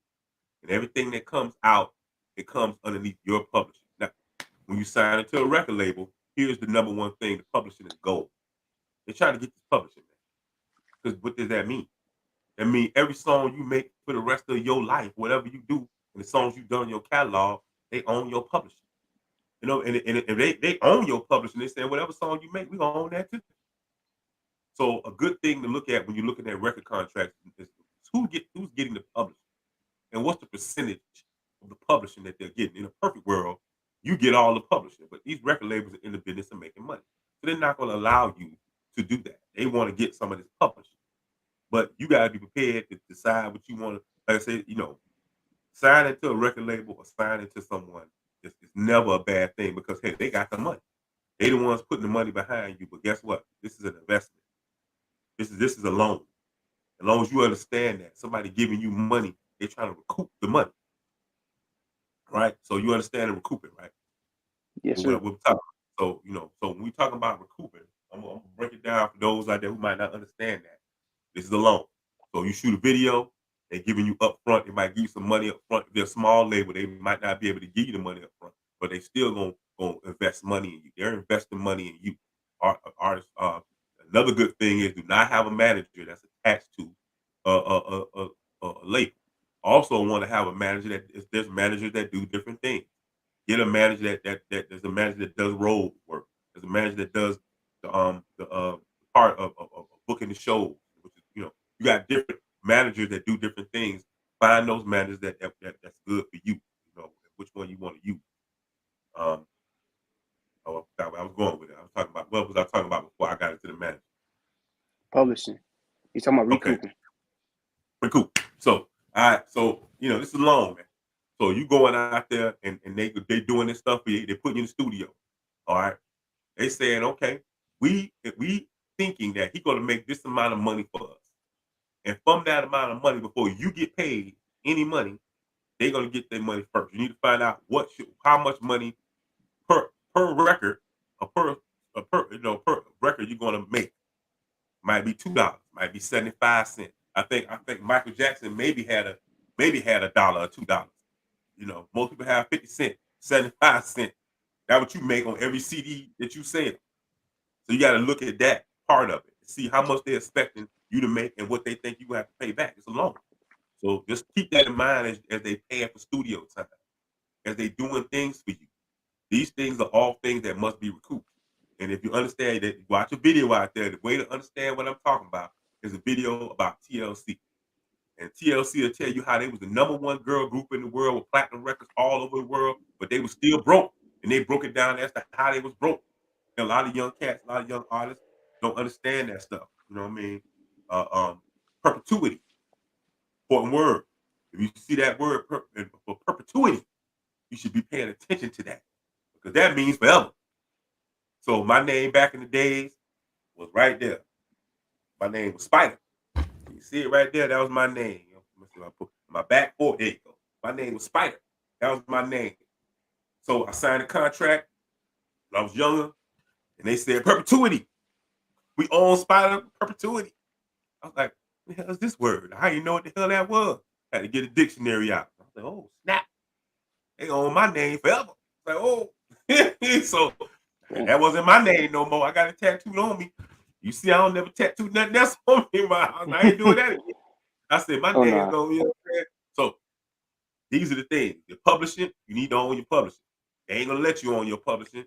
and everything that comes out, it comes underneath your publishing. Now, when you sign into a record label, here's the number one thing: the publishing is gold. They're trying to get this publishing, man. Because what does that mean? That means every song you make for the rest of your life, whatever you do, and the songs you've done in your catalog, they own your publishing. And they own your publishing. They say whatever song you make, we gonna own that too. So a good thing to look at when you're looking at record contracts is who's getting the publishing and what's the percentage of the publishing that they're getting. In a perfect world, you get all the publishing, but these record labels are in the business of making money, so they're not going to allow you to do that. They want to get some of this publishing, but you got to be prepared to decide what you want to. Like I said, sign into a record label or sign into someone is never a bad thing because hey, they got the money. They the ones putting the money behind you. But guess what? This is an investment. This is a loan. As long as you understand that somebody giving you money, they're trying to recoup the money, right? So you understand and recoup it, right? Yes, Well, sir. we're talking. So so when we talking about recouping, I'm gonna break it down for those out there who might not understand that. This is a loan. So you shoot a video, they're giving you up front. They might give you some money up front. If they're a small label, they might not be able to give you the money up front, but they still gonna invest money in you. They're investing money in you. Artists. Another good thing is do not have a manager that's attached to a label. Also, want to have a manager there's managers that do different things. Get a manager that there's a manager that does road work. There's a manager that does the part of booking the shows, which is you got different managers that do different things. Find those managers that's good for you. Which one you want to use. I forgot where I was going with it. I was talking about what was I talking about before I got into the manager. Publishing. You talking about Okay, recouping? pretty cool. So all right, so this is long, man. So you going out there and they doing this stuff for you. They putting you in the studio. All right. They saying, okay, we thinking that he's gonna make this amount of money for us. And from that amount of money, before you get paid any money, they're gonna get their money first. You need to find out how much money per record or per record you're gonna make. Might be $2, might be 75 cents. I think Michael Jackson maybe had a dollar or $2. Most people have 50 cents, 75 cents. That's what you make on every CD that you sell. So you got to look at that part of it, see how much they're expecting you to make and what they think you have to pay back. It's a loan. So just keep that in mind as they pay for studio time. as they doing things for you. These things are all things that must be recouped. And if you understand that, watch a video out there. The way to understand what I'm talking about is a video about TLC. And TLC will tell you how they was the #1 girl group in the world with platinum records all over the world, but they were still broke. And they broke it down as to how they was broke. And a lot of young cats, a lot of young artists don't understand that stuff. You know what I mean? Perpetuity, important word. If you see that word for perpetuity, you should be paying attention to that because that means forever. So my name back in the days was right there. My name was Spider. You see it right there? That was my name. I put my back forward. There you go. My name was Spider. That was my name. So I signed a contract when I was younger, and they said perpetuity. We own Spider perpetuity. I was like, what the hell is this word? I didn't know what the hell that was. I had to get a dictionary out. I was like, oh, snap. They own my name forever. I was like, oh. So that wasn't my name no more. I got it tattooed on me. You see, I don't never tattoo nothing else on me in my house. I ain't doing that again. I said, my name's going to be, you know what I'm saying? So these are the things. You're publishing, you need to own your publishing. They ain't going to let you own your publishing.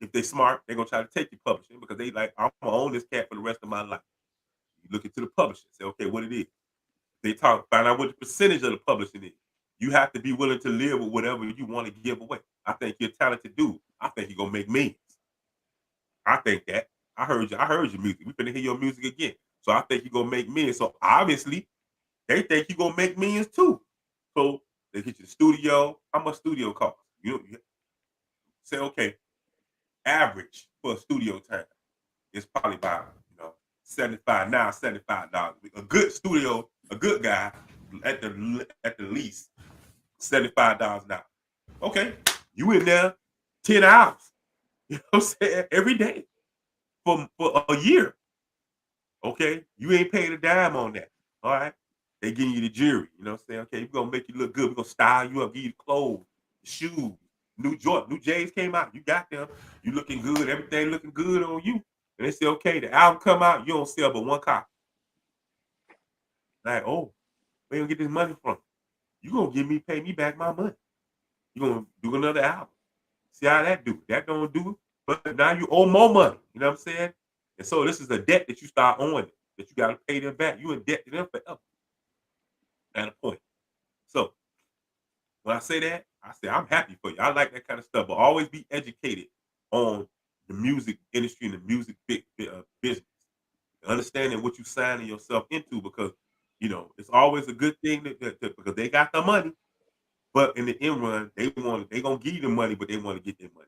If they smart, they're going to try to take your publishing because they like, I'm going to own this cat for the rest of my life. You look into the publishing, say, okay, what it is. They find out what the percentage of the publishing is. You have to be willing to live with whatever you want to give away. I think you're a talented dude. I think you're going to make millions. I think that. I heard your music. We're going to hear your music again. So I think you're going to make millions. So obviously, they think you're going to make millions too. So they get you the studio. How much studio cost? You say, okay, average for a studio time is probably about, $75. A good studio, a good guy, at the least, $75 an hour. Okay, you in there 10 hours. You know what I'm saying? Every day for a year. Okay, you ain't paid a dime on that. All right, they giving you the jewelry. You know what I'm saying? Okay, we're gonna make you look good. We're gonna style you up, give you clothes, shoes, new Jordan, new J's came out. You got them. You looking good. Everything looking good on you. And they say, okay, the album come out, you don't sell but one copy. Like, oh, where you gonna get this money from? You gonna pay me back my money. You gonna do another album. See how that do? That don't do it. But now you owe more money. You know what I'm saying? And so this is a debt that you start owing, that you gotta pay them back. You in debt to them forever. At a point. So when I say that, I say I'm happy for you. I like that kind of stuff, but always be educated on the music industry and the music business. Understanding what you signing yourself into, because it's always a good thing that because they got the money, but in the end run, they gonna give you the money, but they want to get their money.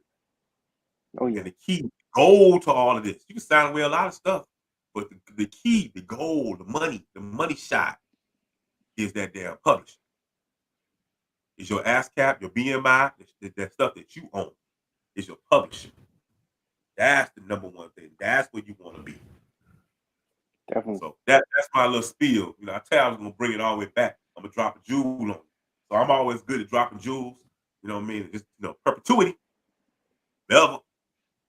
Oh yeah. And the key goal to all of this, you can sign away a lot of stuff, but the key, the goal, the money shot is that damn publishing. Is your ASCAP, your BMI, that stuff that you own, is your publishing. That's the number one thing. That's where you want to be. Definitely. So that's my little spiel. I tell you I was gonna bring it all the way back. I'm gonna drop a jewel on you. So I'm always good at dropping jewels. You know what I mean? Just perpetuity. Never.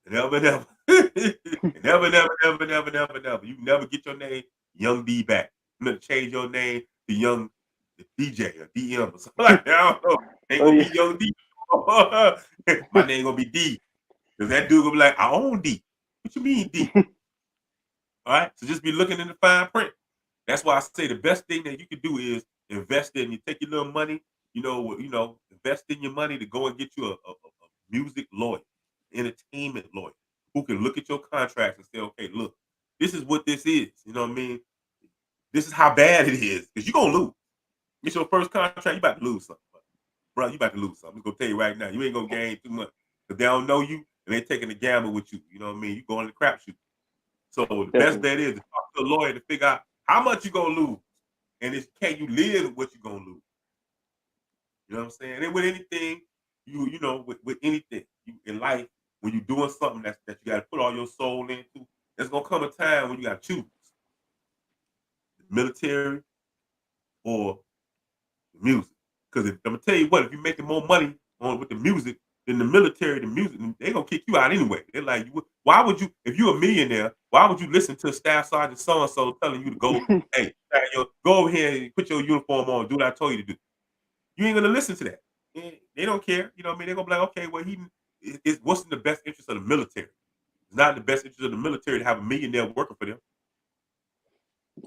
Never. Never, never. You never get your name Young D back. You never change your name to Young DJ or DM or something like that. I don't know. Ain't gonna be Young D. My name gonna be D. Because that dude gonna be like, I own D. What you mean D? All right. So just be looking in the fine print. That's why I say the best thing that you can do is invest in. You take your little money, invest in your money to go and get you a music lawyer, entertainment lawyer, who can look at your contracts and say, okay, look, this is what this is. You know what I mean? This is how bad it is. Because you're gonna lose. It's your first contract, you about to lose something. Bro, you about to lose something. I'm gonna tell you right now, you ain't gonna gain too much. Because they don't know you and they taking a gamble with you. You know what I mean? You going to the crapshoot. So the best bet is to talk to a lawyer to figure out how much you're gonna lose. And can you live with what you're gonna lose? You know what I'm saying? And with anything, with anything in life, when you're doing something that you gotta put all your soul into, there's gonna come a time when you gotta choose the military or the music. Because I'm gonna tell you what, if you're making more money with the music than the military, they're gonna kick you out anyway. They're like, why would you, if you're a millionaire, why would you listen to Staff Sergeant so-and-so telling you to go, hey, go over here and put your uniform on, do what I told you to do? You ain't gonna listen to that. And they don't care. You know what I mean? They're gonna be like, okay, well, what's in the best interest of the military? It's not in the best interest of the military to have a millionaire working for them.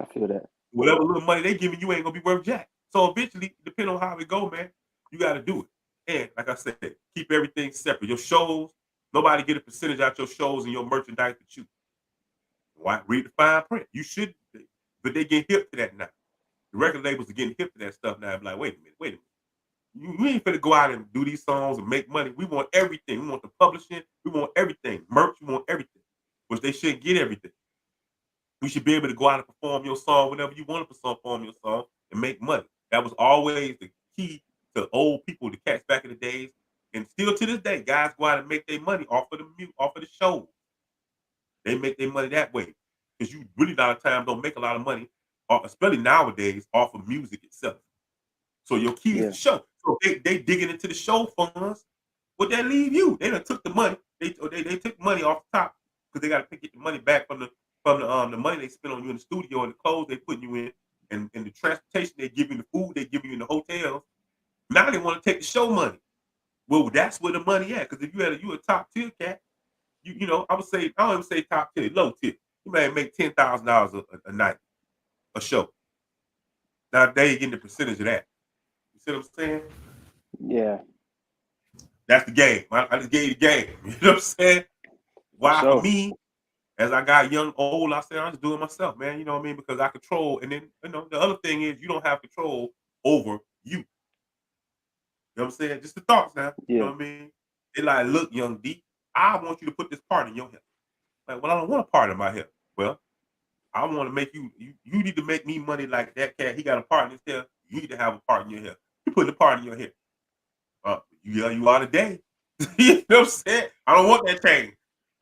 I feel that. Whatever little money they giving you ain't gonna be worth jack. So eventually, depending on how it go, man, you got to do it. And like I said, keep everything separate. Your shows, nobody get a percentage out your shows and your merchandise but you. Why? Read the fine print. You should, but they get hip to that now. The record labels are getting hip to that stuff now. I'm like, wait a minute. You ain't finna go out and do these songs and make money. We want everything. We want the publishing. We want everything. Merch. We want everything. Which they shouldn't get everything. You should be able to go out and perform your song whenever you want to perform your song and make money. That was always the key to old people, the cats back in the days, and still to this day, guys go out and make their money off of the shows. They make their money that way because you really a lot of times don't make a lot of money, especially nowadays, off of music itself. So your key is the show. So they digging into the show funds. What that leave you? They done took the money. They took money off the top because they got to get the money back from the money they spent on you in the studio and the clothes they putting you in and the transportation they give you, the food they give you in the hotels. Now they want to take the show money. Well, that's where the money at. Because if you a top tier cat, you know, I would say, I don't even say top tier, low tier. You may make $10,000 a night, a show. Now they getting the percentage of that. You see what I'm saying? Yeah. That's the game. I just gave you the game. You know what I'm saying? Why for me, as I got young, old, I said, I'm just doing it myself, man. You know what I mean? Because I control. And then, you know, the other thing is you don't have control over you. You know what I'm saying? Just the thoughts now. Yeah. You know what I mean? They like, look, young D, I want you to put this part in your hair. Like, well, I don't want a part in my hair. Well, I want to make you need to make me money like that cat. He got a part in his hair. You need to have a part in your hair. You put the part in your hair. You are today. You know what I'm saying? I don't want that chain.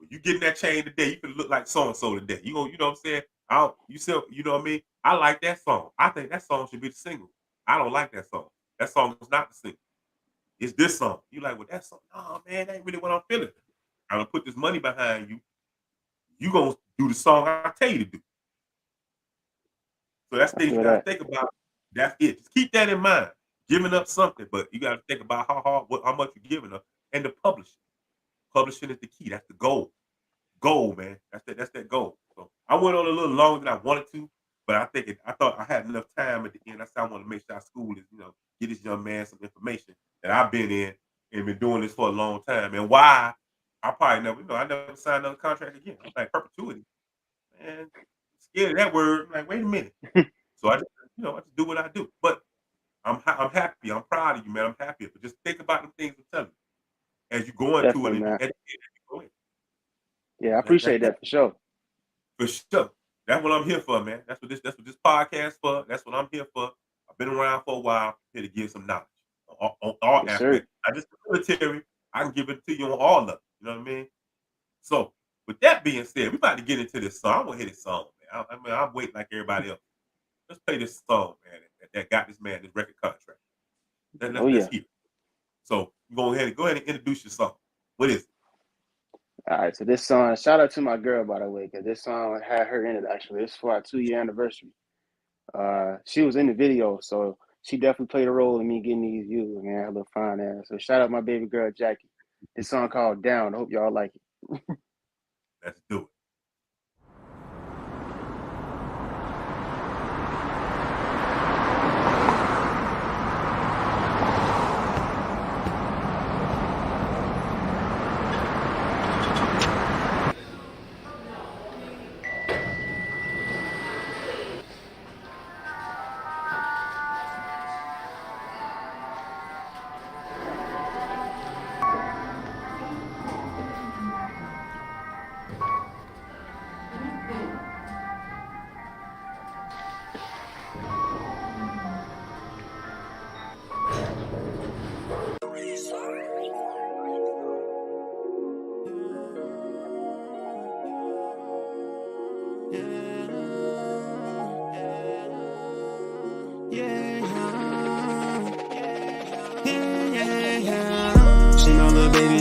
You getting that chain today, you can look like so-and-so today. You know what I'm saying? You know what I mean? I like that song. I think that song should be the single. I don't like that song. That song is not the single. It's this song. You like, well, that song, no, man, that ain't really what I'm feeling. I'm going to put this money behind you. You going to do the song I tell you to do. So that's things you got to think about. That's it. Just keep that in mind. Giving up something, but you got to think about how much you're giving up. And the publishing. Publishing is the key. That's the goal. Goal, man. That's that goal. So I went on a little longer than I wanted to, but I thought I had enough time at the end. I said I want to make sure our school is, you know, get this young man some information that I've been in and been doing this for a long time. And why I probably never, you know, I never signed another contract again. I'm like perpetuity. Man, I'm scared of that word. I'm like, wait a minute. So I just do what I do. But I'm happy. I'm proud of you, man. I'm happy. But just think about the things I'm telling you as you go into it. And yeah, I appreciate that for sure. For sure. That's what I'm here for, man. That's what this podcast for. That's what I'm here for. I've been around for a while, here to give some knowledge on all aspects. Not just the military. I can give it to you on all of it. You know what I mean? So, with that being said, we're about to get into this song. I'm going to hit this song, man. I'm waiting like everybody else. Let's play this song, man, that got this man this record contract. Let's hear it. So, go ahead and introduce your song. What is it? All right, so this song, shout out to my girl, by the way, because this song had her in it, actually. It's for our 2-year anniversary. She was in the video, so she definitely played a role in me getting these views, man. Her little fine ass. So shout out my baby girl, Jackie. This song called Down. I hope y'all like it. Let's do it.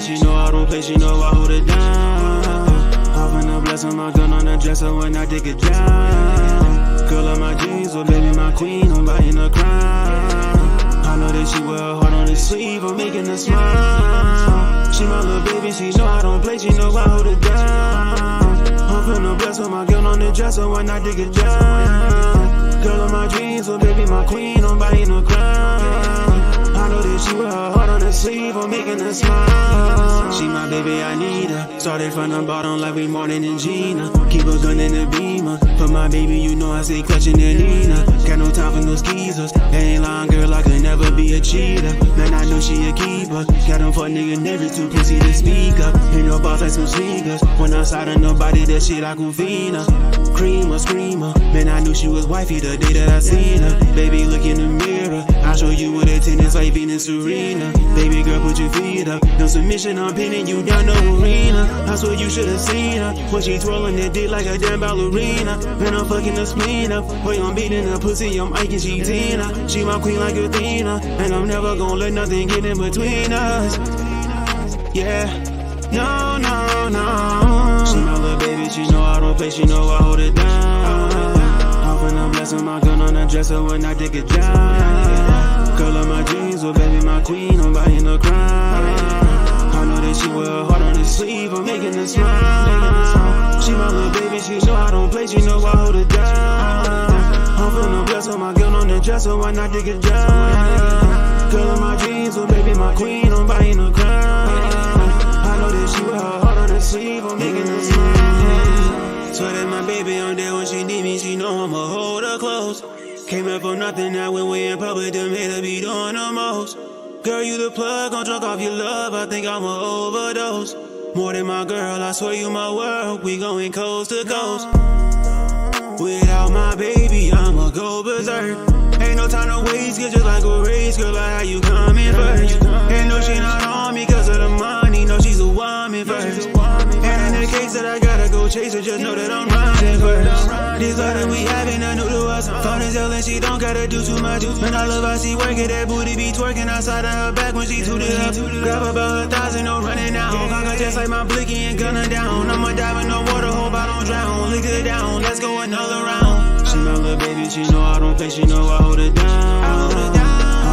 She know I don't play, she know I hold it down. Popping a blessing, my gun on the dresser when I dig it down. Girl of my dreams, oh baby, my queen, I'm buying a crown. I know that she wear her heart on her sleeve, I'm she know I don't play, she know I hold it down. I'm finna bless her, my girl on the dresser when I dig it down. Girl of my dreams, so baby, my queen, I'm buying a crown. I know that she wear her heart on her sleeve, I'm making her smile. She my baby, I need her. Started from the bottom like we Martin and Gina. Keep a gun in the beamer. For my baby, you know I stay clutching the Nina. Got no time for no skeezers. That ain't lying, girl, I could never be a cheater. Man, I know she a keeper. Got them fuck nigga never too pussy to speak up. Ain't no boss like some sneakers. When outside of nobody, that shit like Ufina. Creamer, screamer. Man, I knew she was wifey the day that I seen her. Baby, look in the mirror. I'll show you what a tennis like Venus Serena. Baby girl, put your feet up. No submission, I'm pinning you down the arena. I swear you should've seen her. When she twirling that dick like a damn ballerina. Man, I'm fucking the spleen up. Boy, I'm beating her pussy, I'm Ike and she Tina. She my queen like Athena. And I'm never gonna let nothing get in between us. Yeah. No, no, no. She my little baby, she know I don't play, she know I hold it down. I'm finna bless her, my gun on the dresser when I dig it down. Girl of my dreams, oh baby, my queen, I'm buying a crown. I know that she wear her heart on her sleeve, I'm making her smile. She my little baby, she know I don't play, she know I hold it down. I'm finna bless her, my gun on the dresser when I dig it down. Girl of my dreams, oh baby, my queen, I'm buying a crown. I know that she wear her heart on her sleeve, I'm making her smile. So that my baby on there when she need me, she know I'ma hold her close. Came up for nothing, now when we in public, them haters be doing the most. Girl, you the plug, gon' drunk off your love, I think I'ma overdose. More than my girl, I swear you my world, we going coast to coast. Without my baby, I'ma go berserk. Ain't no time to waste, get just like a race, girl, like how you coming first. And no, she not on me cause of the money, no, she's a woman first. And in the case that I gotta go chase her, just know that I'm running first. This love that we having, I new to us. Phone is yelling, she don't gotta do too much. Man, I love how she working, that booty be twerking outside of her back when she tooted up. Grab about 1,000, no running out. Conga just like my blicky and gunner down. I'ma dive in the water, hope I don't drown. Lick it down, let's go another round. She my little baby, she know I don't play, she know I hold it down. I'm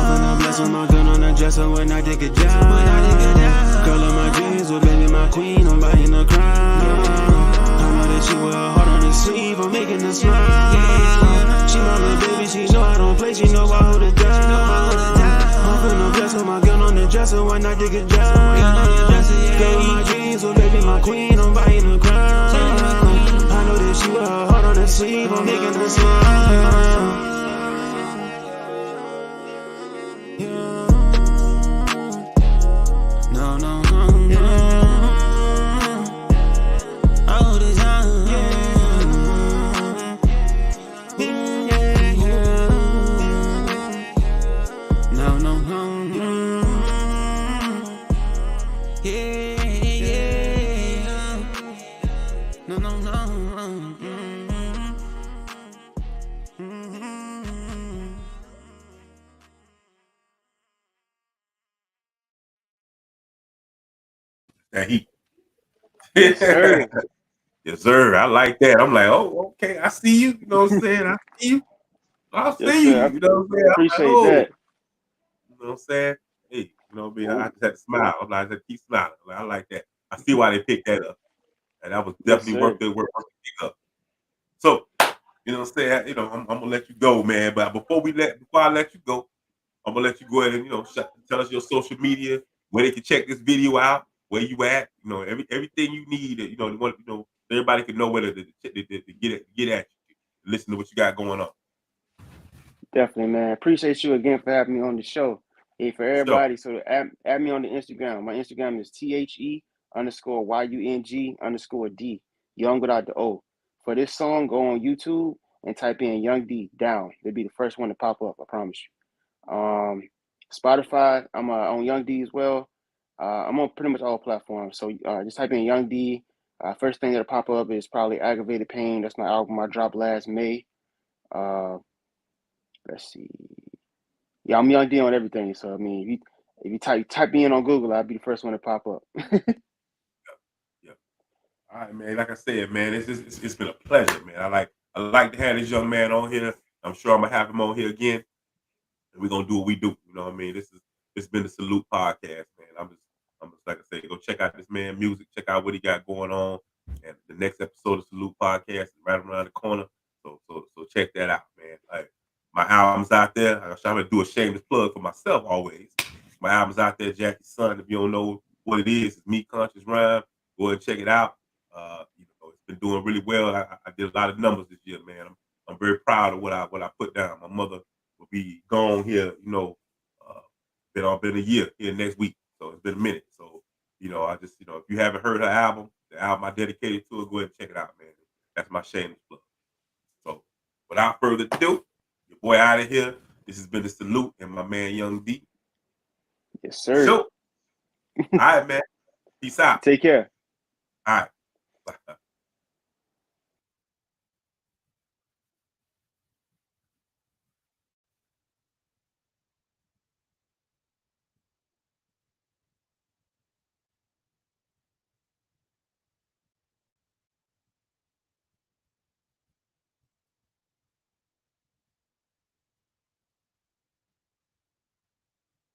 finna bless her, my gun on the dresser when I dig it down. Girl of my dreams, oh baby, my queen, I'm buying a crown. I know that she wear her heart on her sleeve, I'm making her smile. She my little baby, she know I don't play, she know I hold it down. I'm finna bless her, my gun on the dresser when I dig it down. Girl of my dreams, oh baby, my queen, I'm buying a crown. I know that she wear her heart on her sleeve, I'm making her smile. No, no, no, no. I hold it down. No, no, no, no. Yeah, yeah. No, no, no. That heat. Yes, sir. Yes, sir. I like that. I'm like, oh, okay. I see you. You know what I'm saying? I see you. I see Yes, you. sir. You know what I'm saying? Appreciate I'm like, that. you know what I'm saying? Hey, you know what I mean? I just had to smile. I'm like, I had to keep smiling. Like, I like that. I see why they picked that up. And that was definitely worth the work to pick up. So, you know what I'm saying? You know, I'm gonna let you go, man. But before I let you go, I'm gonna let you go ahead and tell us your social media, where they can check this video out, where you at, everything you need. Everybody can know where to get at you, listen to what you got going on. Definitely, man. Appreciate you again for having me on the show. Hey, for everybody, so add me on the Instagram. My Instagram is THE_YUNG_D, Young without the O. For this song, go on YouTube and type in Young D down. They'll be the first one to pop up, I promise you. Spotify, I'm on Young D as well. I'm on pretty much all platforms. So just type in Young D. First thing that'll pop up is probably Aggravated Pain. That's my album I dropped last May. Let's see. Yeah, I'm Young D on everything. So I mean, if you type me in on Google, I'll be the first one to pop up. Yeah. All right, man. Like I said, man, it's been a pleasure, man. I like to have this young man on here. I'm sure I'm gonna have him on here again, and we're gonna do what we do. You know what I mean? This has been the Salute Podcast, man. I'm like I say, go check out this man music, check out what he got going on. And the next episode of Salute Podcast is right around the corner. So check that out, man. Like, my album's out there. I'm gonna do a shameless plug for myself always. My album's out there, Jackie's Son. If you don't know what it is, it's Me, Conscious Rhyme. Go ahead and check it out. It's been doing really well. I did a lot of numbers this year, man. I'm very proud of what I put down. My mother will be gone here, been a year here next week. So it's been a minute. So, I just, if you haven't heard her album, the album I dedicated to her, go ahead and check it out, man. That's my shameless plug. So without further ado, your boy out of here. This has been the Salute and my man Young D. Yes, sir. So, all right, man. Peace out. Take care. All right. Bye.